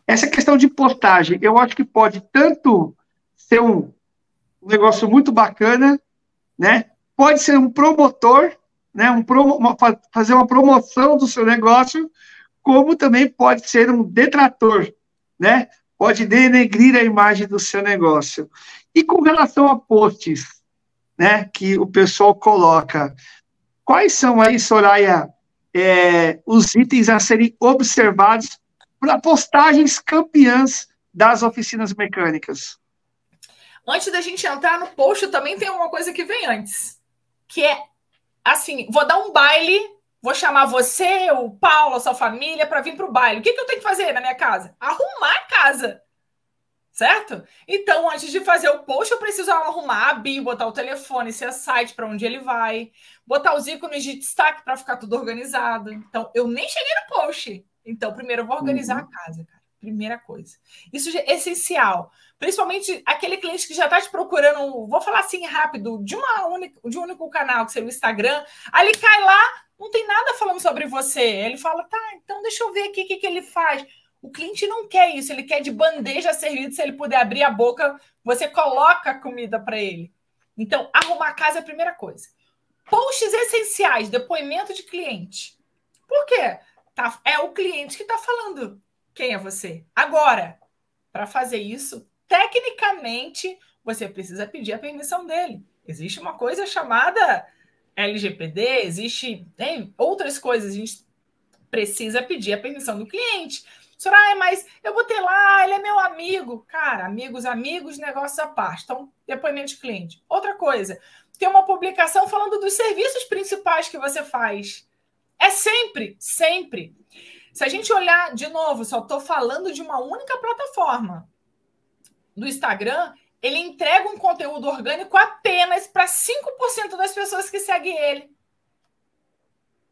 Essa questão de postagem, eu acho que pode tanto ser um negócio muito bacana, né? Pode ser um promotor, né? Fazer uma promoção do seu negócio, como também pode ser um detrator, né? Pode denegrir a imagem do seu negócio. E com relação a posts, né, que o pessoal coloca, quais são aí, Soraya, os itens a serem observados para postagens campeãs das oficinas mecânicas? Antes da gente entrar no post, também tem uma coisa que vem antes, que é, assim, vou dar um baile, vou chamar você, o Paulo, a sua família, para vir para o baile. O que eu tenho que fazer na minha casa? Arrumar a casa, certo? Então, antes de fazer o post, eu preciso arrumar a bio, botar o telefone, se é site, para onde ele vai, botar os ícones de destaque para ficar tudo organizado. Então, eu nem cheguei no post. Então, primeiro eu vou organizar a casa, cara. Primeira coisa. Isso é essencial. Principalmente aquele cliente que já está te procurando, vou falar assim rápido, de um único canal, que seria o Instagram. Aí ele cai lá, não tem nada falando sobre você. Ele fala, tá, então deixa eu ver aqui o que ele faz. O cliente não quer isso, ele quer de bandeja servida, se ele puder abrir a boca, você coloca a comida para ele. Então, arrumar a casa é a primeira coisa. Posts essenciais, depoimento de cliente. Por quê? É o cliente que está falando quem é você. Agora, para fazer isso, tecnicamente, você precisa pedir a permissão dele. Existe uma coisa chamada LGPD, existe outras coisas. A gente precisa pedir a permissão do cliente. Senhora, mas eu botei lá, ele é meu amigo. Cara, amigos, negócios à parte. Então, depoimento de cliente. Outra coisa, tem uma publicação falando dos serviços principais que você faz. É sempre. Se a gente olhar, de novo, só estou falando de uma única plataforma. Do Instagram, ele entrega um conteúdo orgânico apenas para 5% das pessoas que seguem ele.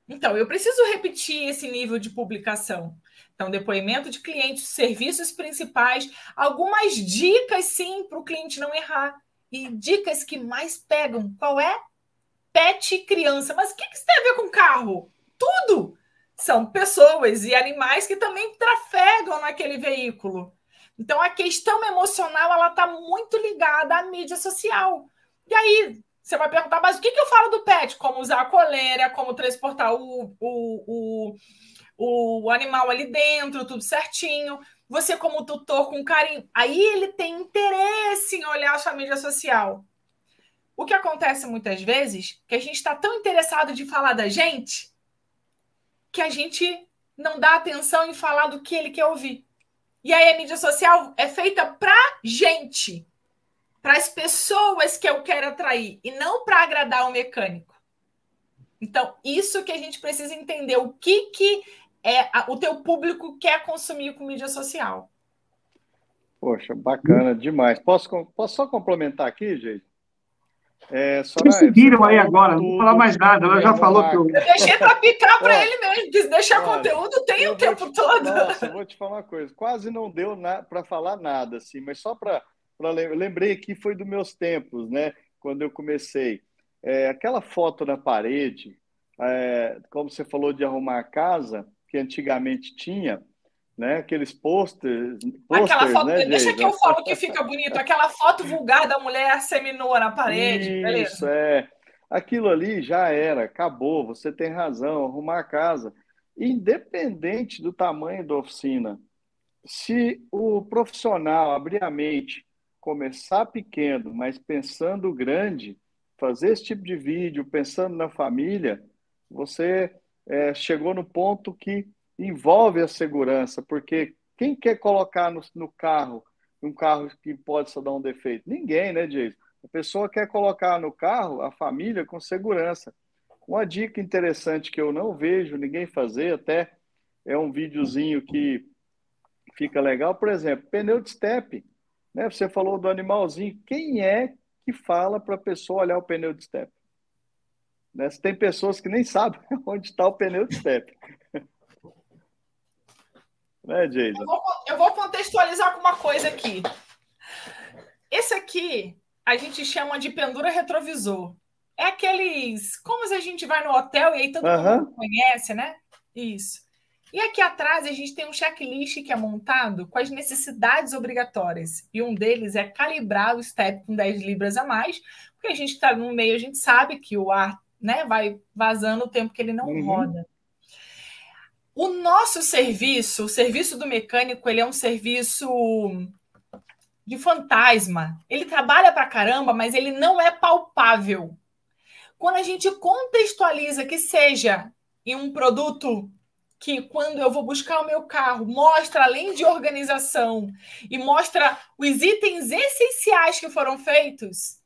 Então, eu preciso repetir esse nível de publicação. Então, depoimento de clientes, serviços principais, algumas dicas, sim, para o cliente não errar. E dicas que mais pegam. Qual é? Pet e criança. Mas o que isso tem a ver com carro? Tudo! São pessoas e animais que também trafegam naquele veículo. Então, a questão emocional ela está muito ligada à mídia social. E aí, você vai perguntar, mas o que eu falo do pet? Como usar a coleira, como transportar o animal ali dentro, tudo certinho. Você como tutor com carinho. Aí ele tem interesse em olhar a sua mídia social. O que acontece muitas vezes é que a gente está tão interessado de falar da gente que a gente não dá atenção em falar do que ele quer ouvir. E aí a mídia social é feita para gente, para as pessoas que eu quero atrair, e não para agradar o mecânico. Então, isso que a gente precisa entender, o que o teu público quer consumir com mídia social. Poxa, bacana demais. Posso só complementar aqui, gente? Vocês seguiram aí agora, não vou falar mais nada, ela já falou que eu deixei para picar para ele mesmo, que se deixar conteúdo tem o tempo todo. Nossa, eu vou te falar uma coisa, quase não deu para falar nada, assim, mas só para eu lembrei que foi dos meus tempos, né? Quando eu comecei. Aquela foto na parede, como você falou de arrumar a casa, que antigamente tinha, né? Aqueles posters, aquela foto, né, deixa que eu falo que fica bonito, aquela foto vulgar da mulher seminua na parede, isso, beleza? Aquilo ali já era, acabou, você tem razão, arrumar a casa. Independente do tamanho da oficina, se o profissional abrir a mente, começar pequeno, mas pensando grande, fazer esse tipo de vídeo, pensando na família, você chegou no ponto que envolve a segurança, porque quem quer colocar no carro, um carro que pode só dar um defeito? Ninguém, né, Jason? A pessoa quer colocar no carro a família com segurança. Uma dica interessante que eu não vejo ninguém fazer, até é um videozinho que fica legal, por exemplo, pneu de estepe. Né? Você falou do animalzinho. Quem é que fala para a pessoa olhar o pneu de estepe? Né? Tem pessoas que nem sabem onde está o pneu de estepe. Né, Jason? Eu vou contextualizar com uma coisa aqui. Esse aqui a gente chama de pendura retrovisor. É aqueles... Como se a gente vai no hotel e aí todo mundo conhece, né? Isso. E aqui atrás a gente tem um checklist que é montado com as necessidades obrigatórias. E um deles é calibrar o step com 10 libras a mais, porque a gente que está no meio, a gente sabe que o ar, né, vai vazando o tempo que ele não roda. O nosso serviço, o serviço do mecânico, ele é um serviço de fantasma. Ele trabalha pra caramba, mas ele não é palpável. Quando a gente contextualiza que seja em um produto que, quando eu vou buscar o meu carro, mostra, além de organização, e mostra os itens essenciais que foram feitos,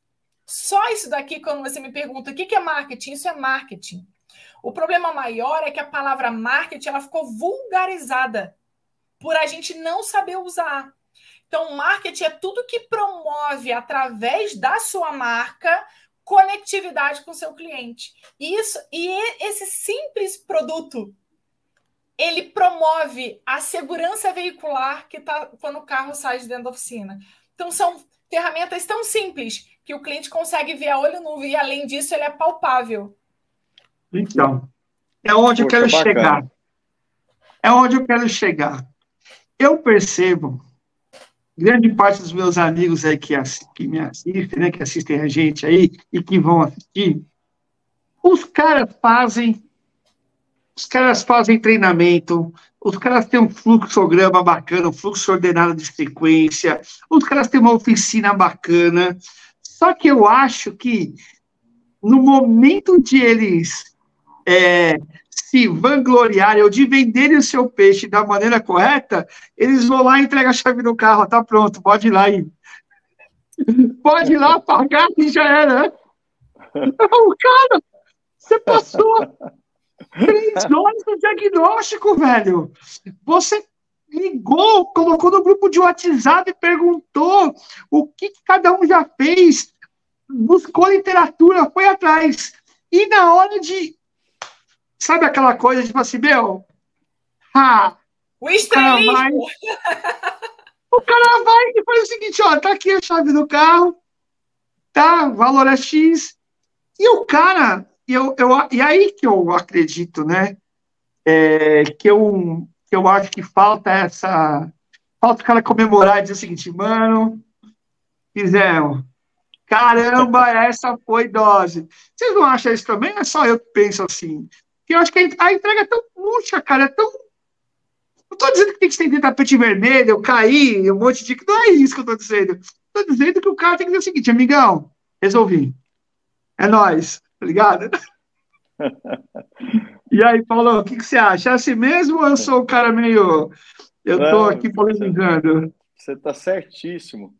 só isso daqui, quando você me pergunta o que é marketing, isso é marketing. O problema maior é que a palavra marketing ela ficou vulgarizada por a gente não saber usar. Então, marketing é tudo que promove, através da sua marca, conectividade com o seu cliente. E esse simples produto, ele promove a segurança veicular que tá quando o carro sai de dentro da oficina. Então, são ferramentas tão simples que o cliente consegue ver a olho nu e, além disso, ele é palpável. Então, é onde eu quero chegar. É onde eu quero chegar. Eu percebo, grande parte dos meus amigos aí que me assistem, né, que assistem a gente aí e que vão assistir, os caras fazem treinamento, os caras têm um fluxograma bacana, um fluxo ordenado de sequência, os caras têm uma oficina bacana, só que eu acho que no momento de eles se vangloriarem ou de venderem o seu peixe da maneira correta, eles vão lá e entregam a chave do carro, tá pronto, pode ir lá e pode ir lá pagar e já era. O cara, você passou 3 horas no diagnóstico, velho. Você ligou, colocou no grupo de WhatsApp e perguntou o que cada um já fez, buscou literatura, foi atrás. E na hora de... Sabe aquela coisa, tipo assim, meu... O estrelismo! O cara vai e faz o seguinte, ó, tá aqui a chave do carro, tá, valor é X, e o cara, e aí que eu acredito, né, que eu acho que falta o cara comemorar e dizer o seguinte, mano, fizemos, caramba, essa foi dose. Vocês não acham isso também? É só eu que penso assim. Porque eu acho que a entrega é tão murcha, cara, é tão... Não estou dizendo que tem que estender tapete vermelho, eu cair, um monte de... Não é isso que eu estou dizendo. Estou dizendo que o cara tem que dizer o seguinte, amigão, resolvi. É nóis, tá ligado? E aí, Paulo, o que você acha? É assim mesmo ou eu sou o cara meio... Eu estou aqui polemizando? Você está certíssimo.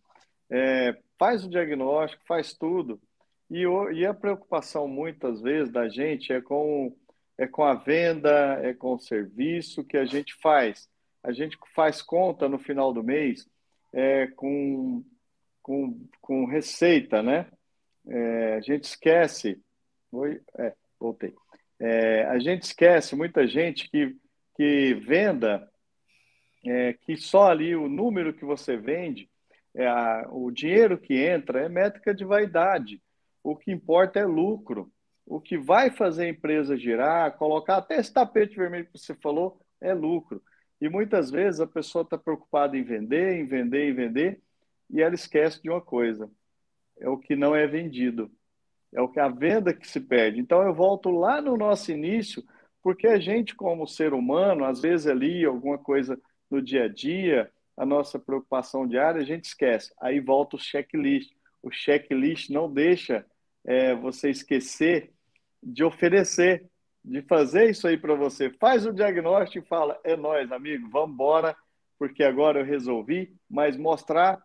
Faz o diagnóstico, faz tudo. E a preocupação, muitas vezes, da gente é com a venda, é com o serviço que a gente faz. A gente faz conta no final do mês com receita, né? A gente esquece... voltei. A gente esquece, muita gente, que venda, que só ali o número que você vende, o dinheiro que entra é métrica de vaidade. O que importa é lucro. O que vai fazer a empresa girar, colocar até esse tapete vermelho que você falou, é lucro. E muitas vezes a pessoa está preocupada em vender, e ela esquece de uma coisa: é o que não é vendido. É a venda que se perde. Então, eu volto lá no nosso início, porque a gente, como ser humano, às vezes ali, alguma coisa no dia a dia, a nossa preocupação diária, a gente esquece. Aí volta o checklist. O checklist não deixa você esquecer de oferecer, de fazer isso aí para você. Faz o diagnóstico e fala, é nóis, amigo, vamos embora, porque agora eu resolvi, mas mostrar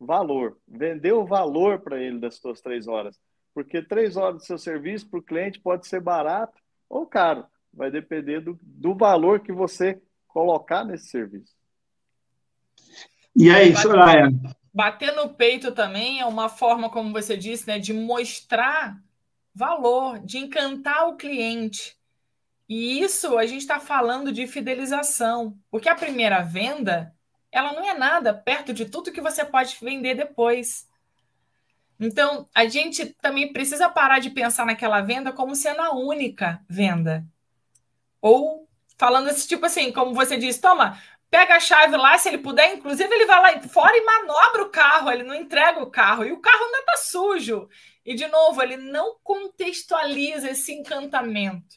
valor, vender o valor para ele das suas 3 horas. Porque 3 horas do seu serviço para o cliente pode ser barato ou caro. Vai depender do valor que você colocar nesse serviço. E aí, Soraya? Bater no peito também é uma forma, como você disse, né, de mostrar valor, de encantar o cliente. E isso a gente está falando de fidelização. Porque a primeira venda, ela não é nada perto de tudo que você pode vender depois. Então, a gente também precisa parar de pensar naquela venda como sendo a única venda. Ou falando esse tipo assim, como você disse, toma, pega a chave lá, se ele puder, inclusive ele vai lá fora e manobra o carro, ele não entrega o carro, e o carro ainda está sujo. E, de novo, ele não contextualiza esse encantamento.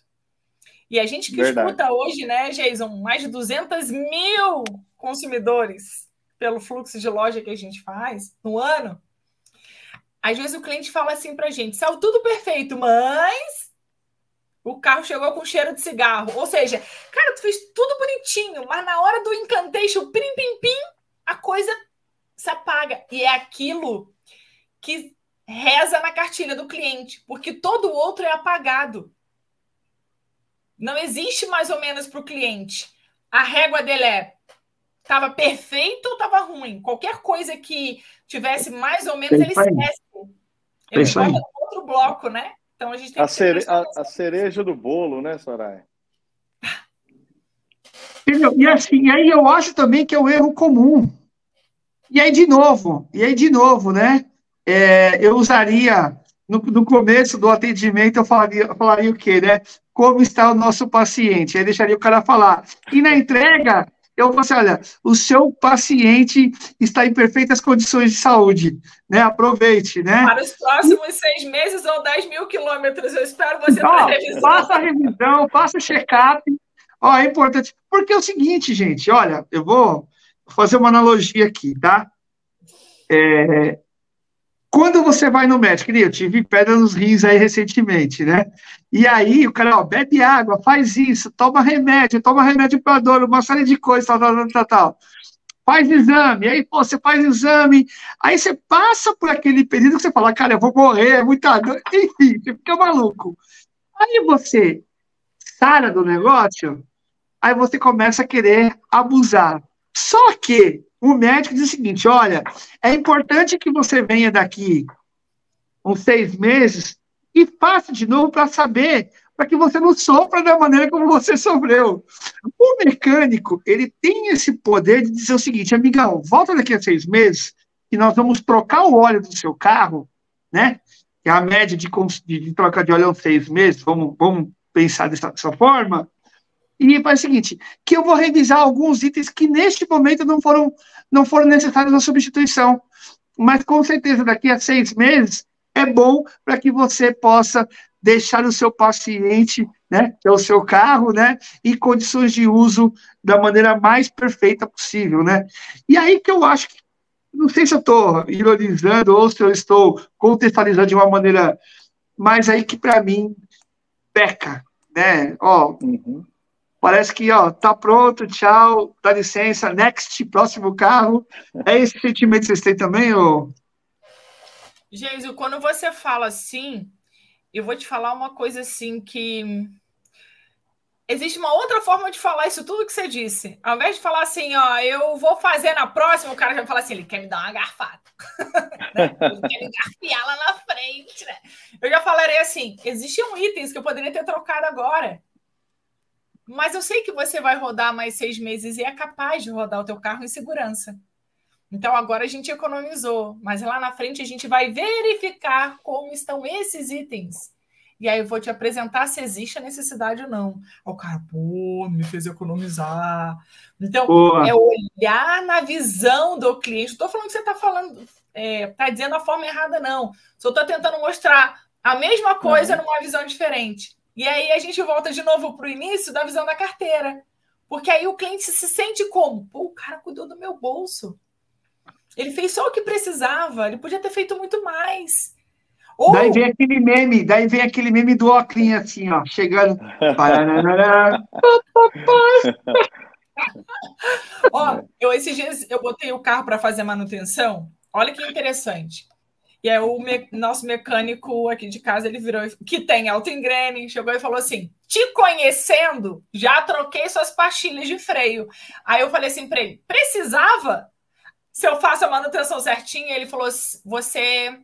E a gente que escuta hoje, né, Jason, mais de 200 mil consumidores pelo fluxo de loja que a gente faz no ano. Às vezes o cliente fala assim pra gente, saiu tudo perfeito, mas o carro chegou com cheiro de cigarro. Ou seja, cara, tu fez tudo bonitinho, mas na hora do incantation, pim, pim, pim, a coisa se apaga. E é aquilo que reza na cartilha do cliente, porque todo o outro é apagado. Não existe mais ou menos para o cliente. A régua dele estava perfeito ou estava ruim? Qualquer coisa que tivesse mais ou menos, ele esquece. Ele joga no outro bloco, né? Então a gente tem a cereja do bolo, né, Soraya? E assim, aí eu acho também que é um erro comum. E aí, de novo, né? Eu usaria, no começo do atendimento, eu falaria o quê, né? Como está o nosso paciente? Aí deixaria o cara falar. E na entrega, eu falo assim, olha, o seu paciente está em perfeitas condições de saúde, né? Aproveite, né? Para os próximos 6 meses ou 10 mil quilômetros, eu espero você para a revisão. Faça a revisão, faça o check-up. É importante. Porque é o seguinte, gente, olha, eu vou fazer uma analogia aqui, tá? Quando você vai no médico, eu tive pedra nos rins aí recentemente, né? E aí o cara, ó, bebe água, faz isso, toma remédio para dor, uma série de coisas, tal. Faz exame, aí pô, você faz exame, aí você passa por aquele período que você fala, cara, eu vou morrer, é muita dor, enfim, você fica maluco. Aí você sara do negócio, aí você começa a querer abusar. Só que o médico diz o seguinte, olha, é importante que você venha daqui uns 6 meses e faça de novo para saber, para que você não sofra da maneira como você sofreu. O mecânico, ele tem esse poder de dizer o seguinte, amigão, volta daqui a 6 meses e nós vamos trocar o óleo do seu carro, né? Que a média de troca de óleo é uns 6 meses, vamos pensar dessa forma, e faz o seguinte, que eu vou revisar alguns itens que neste momento não foram necessários na substituição, mas com certeza daqui a 6 meses é bom para que você possa deixar o seu paciente, né, que é o seu carro, né, em condições de uso da maneira mais perfeita possível, né. E aí que eu acho que, não sei se eu estou ironizando ou se eu estou contextualizando de uma maneira, mas aí que para mim peca, né, ó, parece que, ó, tá pronto, tchau, dá licença, next, próximo carro. É esse sentimento que vocês têm também, ô? Geisel, quando você fala assim, eu vou te falar uma coisa assim que existe uma outra forma de falar isso tudo que você disse. Ao invés de falar assim, ó, eu vou fazer na próxima, o cara já vai falar assim, ele quer me dar uma garfada. Né? Ele quer me garfiar lá na frente, né? Eu já falaria assim, existiam itens que eu poderia ter trocado agora. Mas eu sei que você vai rodar mais 6 meses e é capaz de rodar o teu carro em segurança. Então agora a gente economizou, mas lá na frente a gente vai verificar como estão esses itens. E aí eu vou te apresentar se existe a necessidade ou não. O cara, pô, me fez economizar. Então, Boa. é olhar na visão do cliente. Não estou falando que você está falando, está dizendo a forma errada, não. Só estou tentando mostrar a mesma coisa numa visão diferente. E aí a gente volta de novo para o início da visão da carteira. Porque aí o cliente se sente como? Pô, o cara cuidou do meu bolso. Ele fez só o que precisava, ele podia ter feito muito mais. Ou... Daí vem aquele meme do óculos assim, ó, chegando. Ó, esses dias eu botei o carro para fazer manutenção. Olha que interessante. E aí nosso mecânico aqui de casa, ele virou, que tem auto-engrene, chegou e falou assim, te conhecendo, já troquei suas pastilhas de freio. Aí eu falei assim para ele, precisava? Se eu faço a manutenção certinha, ele falou, você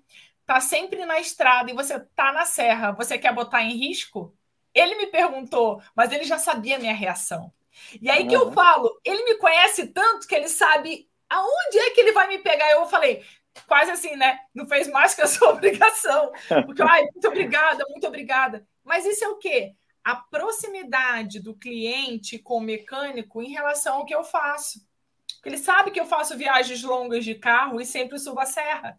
tá sempre na estrada e você tá na serra, você quer botar em risco? Ele me perguntou, mas ele já sabia a minha reação. E aí que eu falo, ele me conhece tanto que ele sabe aonde é que ele vai me pegar. Eu falei, quase assim, né? Não fez mais que a sua obrigação. Porque, ai, muito obrigada, muito obrigada. Mas isso é o quê? A proximidade do cliente com o mecânico em relação ao que eu faço. Porque ele sabe que eu faço viagens longas de carro e sempre subo a serra.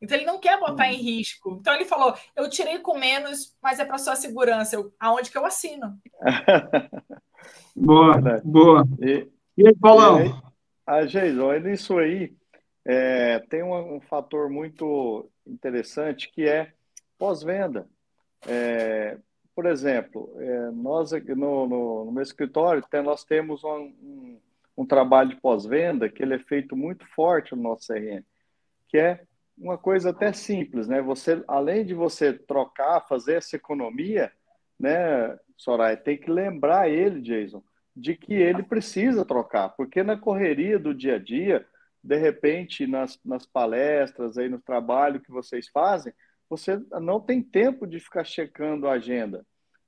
Então, ele não quer botar em risco. Então, ele falou, eu tirei com menos, mas é para sua segurança. Aonde que eu assino? Boa, boa. E aí, Paulão? Geison, nisso aí, tem um fator muito interessante que é pós-venda. Por exemplo, nós aqui no meu escritório, nós temos um trabalho de pós-venda que ele é feito muito forte no nosso CRM, que é uma coisa até simples, né? Você, além de você trocar, fazer essa economia, né, Soraya, tem que lembrar ele, Jason, de que ele precisa trocar, porque na correria do dia a dia, de repente, nas palestras, aí no trabalho que vocês fazem, você não tem tempo de ficar checando a agenda.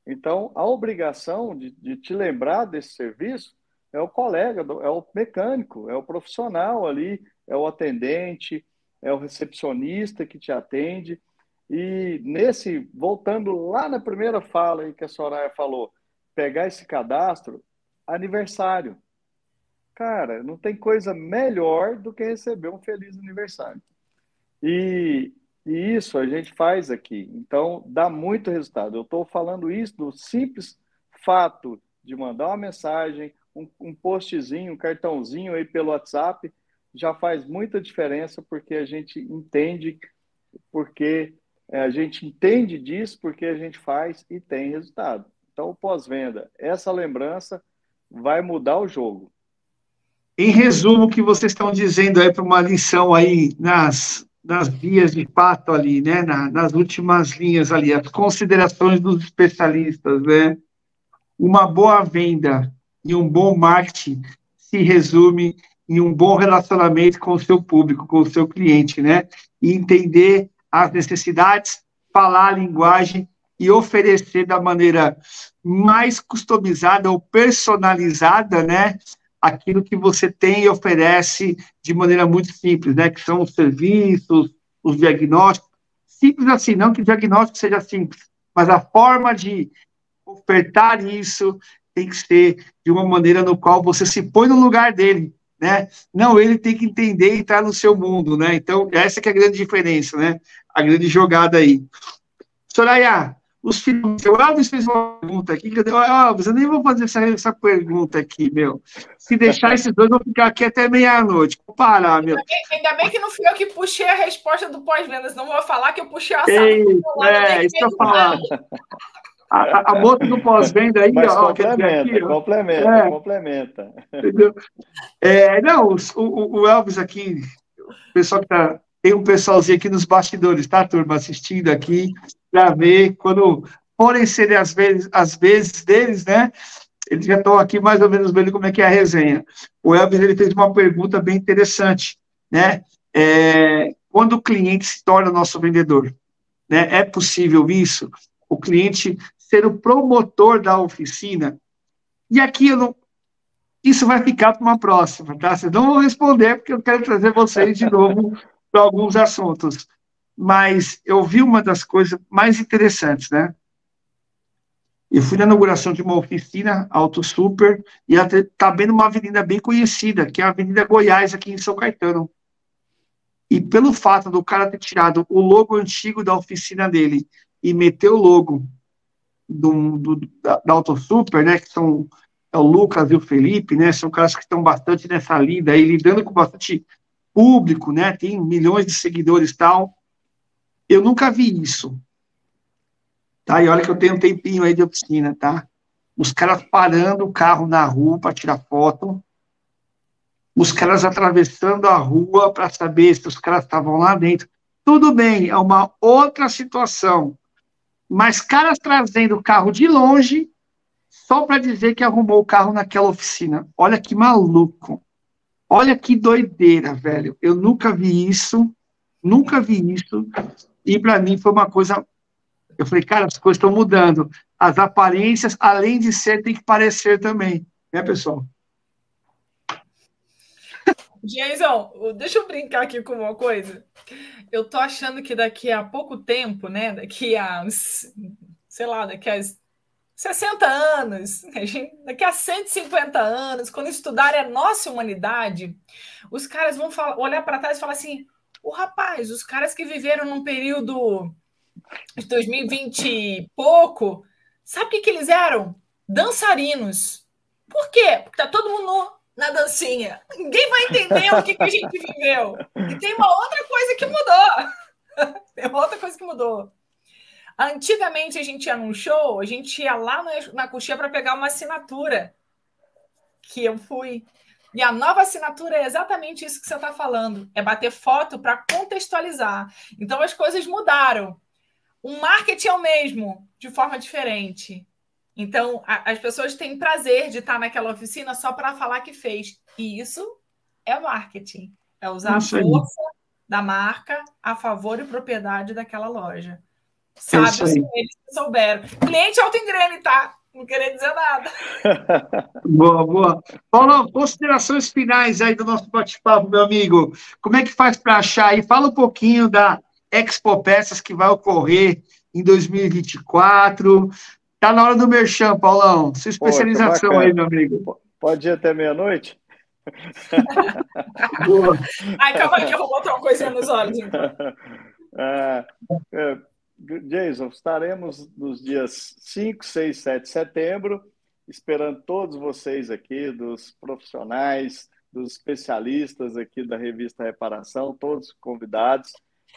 Então, a obrigação de te lembrar desse serviço é o colega, é o mecânico, é o profissional ali, é o atendente, é o recepcionista que te atende. E voltando lá na primeira fala aí que a Soraya falou, pegar esse cadastro, aniversário. Cara, não tem coisa melhor do que receber um feliz aniversário. E isso a gente faz aqui. Então, dá muito resultado. Eu estou falando isso do simples fato de mandar uma mensagem, um postzinho, um cartãozinho aí pelo WhatsApp, já faz muita diferença porque a gente entende porque a gente entende disso, porque a gente faz e tem resultado. Então, o pós-venda, essa lembrança vai mudar o jogo. Em resumo, o que vocês estão dizendo aí para uma lição aí nas vias de fato ali, né? Nas últimas linhas ali, as considerações dos especialistas, né? Uma boa venda e um bom marketing se resume em um bom relacionamento com o seu público, com o seu cliente, né? E entender as necessidades, falar a linguagem e oferecer da maneira mais customizada ou personalizada, né? Aquilo que você tem e oferece de maneira muito simples, né? Que são os serviços, os diagnósticos. Simples assim, não que o diagnóstico seja simples, mas a forma de ofertar isso tem que ser de uma maneira no qual você se põe no lugar dele, né? Não, ele tem que entender e entrar no seu mundo, né? Então, essa que é a grande diferença, né? A grande jogada aí. Soraya, o Alves fez uma pergunta aqui, que Alves, eu nem vou fazer essa pergunta aqui, meu. Se deixar esses dois, eu vou ficar aqui até meia-noite. Vou parar, meu. Ainda bem que não fui eu que puxei a resposta do pós-vendas, não vou falar que eu puxei a sala. Isso que eu falar. A moça do pós-venda aí, mas ó, complementa, aqui, complementa. Entendeu? Não, o Elvis aqui, o pessoal que tá, tem um pessoalzinho aqui nos bastidores, tá, turma, assistindo aqui, para ver, quando forem serem as vezes deles, né, eles já estão aqui mais ou menos vendo como é que é a resenha. O Elvis, ele fez uma pergunta bem interessante, né, quando o cliente se torna nosso vendedor, né, é possível isso? O cliente ser o promotor da oficina? E aqui eu não, isso vai ficar para uma próxima, tá? Vocês não vão responder, porque eu quero trazer vocês de novo para alguns assuntos. Mas eu vi uma das coisas mais interessantes, né? Eu fui na inauguração de uma oficina Auto Super e ela está bem numa avenida bem conhecida, que é a Avenida Goiás, aqui em São Caetano. E pelo fato do cara ter tirado o logo antigo da oficina dele e meter o logo da Auto Super, né, que são o Lucas e o Felipe, né, são caras que estão bastante nessa lida aí, lidando com bastante público, né, tem milhões de seguidores e tal. Eu nunca vi isso, tá? E olha que eu tenho um tempinho aí de oficina, tá? Os caras parando o carro na rua para tirar foto, os caras atravessando a rua para saber se os caras estavam lá dentro. Tudo bem, é uma outra situação, mas caras trazendo o carro de longe só para dizer que arrumou o carro naquela oficina. Olha que maluco. Olha que doideira, velho. Eu nunca vi isso. Nunca vi isso. E para mim foi uma coisa. Eu falei, cara, as coisas estão mudando. As aparências, além de ser, tem que parecer também. Né, pessoal? Jason, deixa eu brincar aqui com uma coisa. Eu tô achando que daqui a pouco tempo, né? Daqui a uns, sei lá, daqui a 60 anos, daqui a 150 anos, quando estudarem a nossa humanidade, os caras vão olhar para trás e falar assim: o rapaz, os caras que viveram num período de 2020 e pouco, sabe o que eles eram? Dançarinos. Por quê? Porque tá todo mundo na dancinha. Ninguém vai entender o que a gente viveu. E tem uma outra coisa que mudou. Tem uma outra coisa que mudou. Antigamente, a gente ia num show, a gente ia lá na coxinha para pegar uma assinatura, que eu fui. E a nova assinatura é exatamente isso que você está falando, é bater foto para contextualizar. Então, as coisas mudaram. O marketing é o mesmo, de forma diferente. Então, as pessoas têm prazer de estar naquela oficina só para falar que fez. E isso é marketing. É usar a força da marca a favor e propriedade daquela loja. Sabe, eles souberam. Cliente autoengrene, tá? Não queria dizer nada. Boa, boa. Paulo, considerações finais aí do nosso bate-papo, meu amigo. Como é que faz para achar aí? Fala um pouquinho da Expo Peças que vai ocorrer em 2024. Tá na hora do merchan, Paulão. Sua especialização. Poxa, aí, meu amigo. Pode ir até meia-noite? Ai, calma aí que eu vou botar uma coisinha nos olhos, então. Jason, estaremos nos dias 5, 6, 7 de setembro, esperando todos vocês aqui, dos profissionais, dos especialistas aqui da revista Reparação, todos convidados.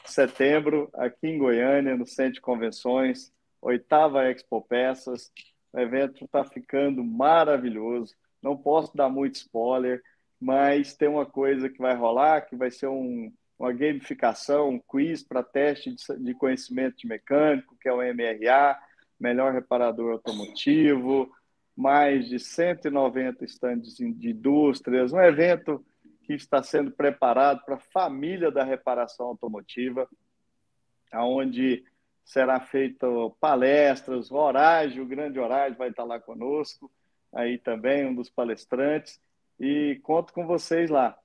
setembro, aqui em Goiânia, no Centro de Convenções, 8ª Expo Peças. O evento está ficando maravilhoso. Não posso dar muito spoiler, mas tem uma coisa que vai rolar, que vai ser uma gamificação, um quiz para teste de conhecimento de mecânico, que é o MRA, melhor reparador automotivo, mais de 190 estandes de indústrias, um evento que está sendo preparado para a família da reparação automotiva, onde será feita palestras, o Horácio, o grande Horácio vai estar lá conosco, aí também um dos palestrantes, e conto com vocês lá.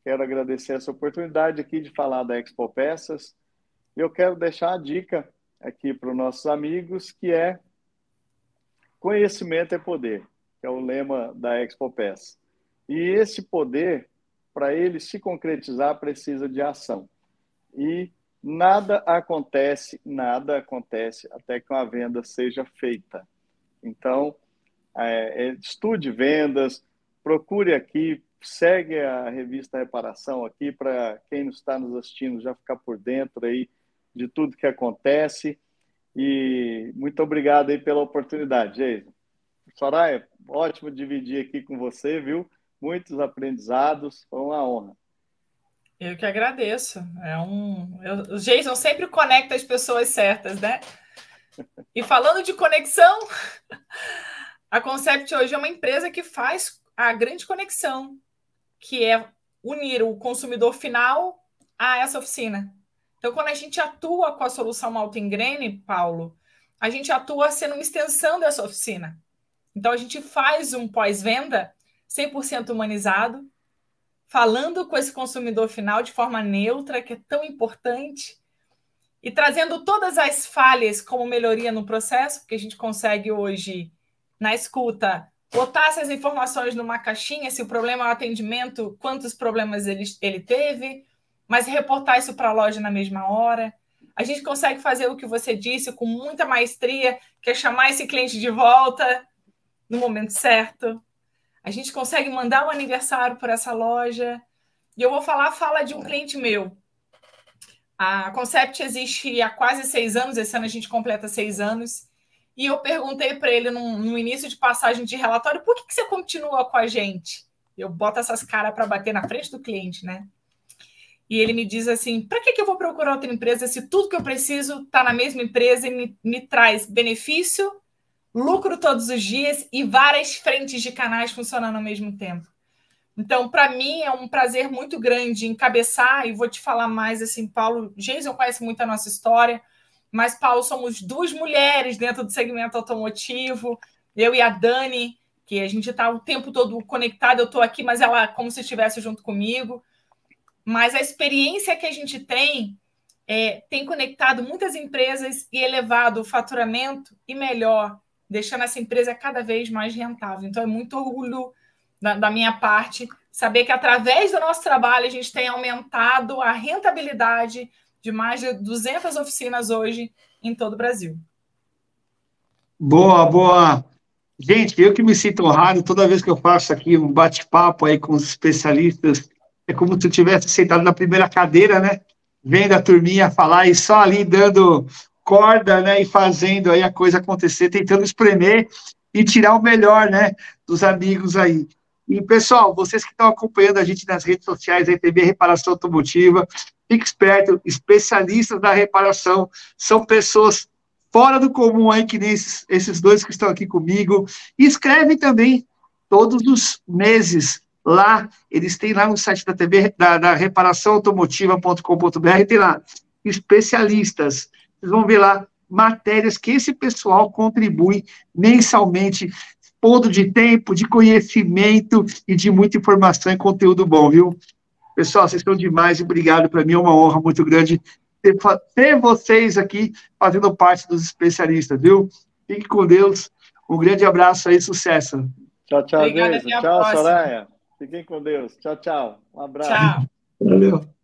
Quero agradecer essa oportunidade aqui de falar da Expo Peças. Eu quero deixar a dica aqui para os nossos amigos, que é conhecimento é poder, que é o lema da Expo Peças. E esse poder, para ele se concretizar, precisa de ação. E nada acontece até que uma venda seja feita. Então, estude vendas, procure aqui, segue a revista Reparação aqui, para quem não está nos assistindo já ficar por dentro aí de tudo que acontece. E muito obrigado aí pela oportunidade, Jason. Soraya, ótimo dividir aqui com você, viu? Muitos aprendizados, foi uma honra. Eu que agradeço. O Jason sempre conecta as pessoas certas, né? E falando de conexão, a Concept hoje é uma empresa que faz a grande conexão, que é unir o consumidor final a essa oficina. Então, quando a gente atua com a solução Multi-Engrene, Paulo, a gente atua sendo uma extensão dessa oficina. Então, a gente faz um pós-venda 100% humanizado, falando com esse consumidor final de forma neutra, que é tão importante, e trazendo todas as falhas como melhoria no processo, porque a gente consegue hoje, na escuta, botar essas informações numa caixinha, se o problema é o atendimento, quantos problemas ele teve, mas reportar isso para a loja na mesma hora. A gente consegue fazer o que você disse com muita maestria, que é chamar esse cliente de volta no momento certo. A gente consegue mandar um aniversário por essa loja. E eu vou falar a fala de um cliente meu. A Concept existe há quase 6 anos, esse ano a gente completa 6 anos. E eu perguntei para ele no início de passagem de relatório, por que você continua com a gente? Eu boto essas caras para bater na frente do cliente, né? E ele me diz assim, para que eu vou procurar outra empresa se tudo que eu preciso está na mesma empresa e me traz benefício, lucro todos os dias e várias frentes de canais funcionando ao mesmo tempo. Então, para mim, é um prazer muito grande encabeçar, e vou te falar mais assim, Paulo, Jason conhece muito a nossa história, mas, Paulo, somos 2 mulheres dentro do segmento automotivo, eu e a Dani, que a gente está o tempo todo conectado, eu estou aqui, mas ela como se estivesse junto comigo. Mas a experiência que a gente tem conectado muitas empresas e elevado o faturamento e melhor, deixando essa empresa cada vez mais rentável. Então, é muito orgulho da minha parte saber que, através do nosso trabalho, a gente tem aumentado a rentabilidade de mais de 200 oficinas hoje em todo o Brasil. Boa, boa. Gente, eu que me sinto honrado toda vez que eu faço aqui um bate-papo aí com os especialistas. É como se eu tivesse sentado na primeira cadeira, né? Vendo a turminha falar e só ali dando corda, né? E fazendo aí a coisa acontecer, tentando espremer e tirar o melhor, né? Dos amigos aí. E, pessoal, vocês que estão acompanhando a gente nas redes sociais, aí, TV Reparação Automotiva, fique esperto, especialistas da reparação, são pessoas fora do comum aí, que nem esses 2 que estão aqui comigo. E escrevem também todos os meses. Lá, eles têm lá no site da TV, da reparaçãoautomotiva.com.br, tem lá especialistas. Vocês vão ver lá matérias que esse pessoal contribui mensalmente, pondo de tempo, de conhecimento e de muita informação e conteúdo bom, viu? Pessoal, vocês estão demais e obrigado. Para mim é uma honra muito grande ter vocês aqui fazendo parte dos especialistas, viu? Fique com Deus. Um grande abraço aí, sucesso. Tchau, tchau, Jason. Tchau, Soraya. Fiquem com Deus. Tchau, tchau. Um abraço. Tchau. Valeu.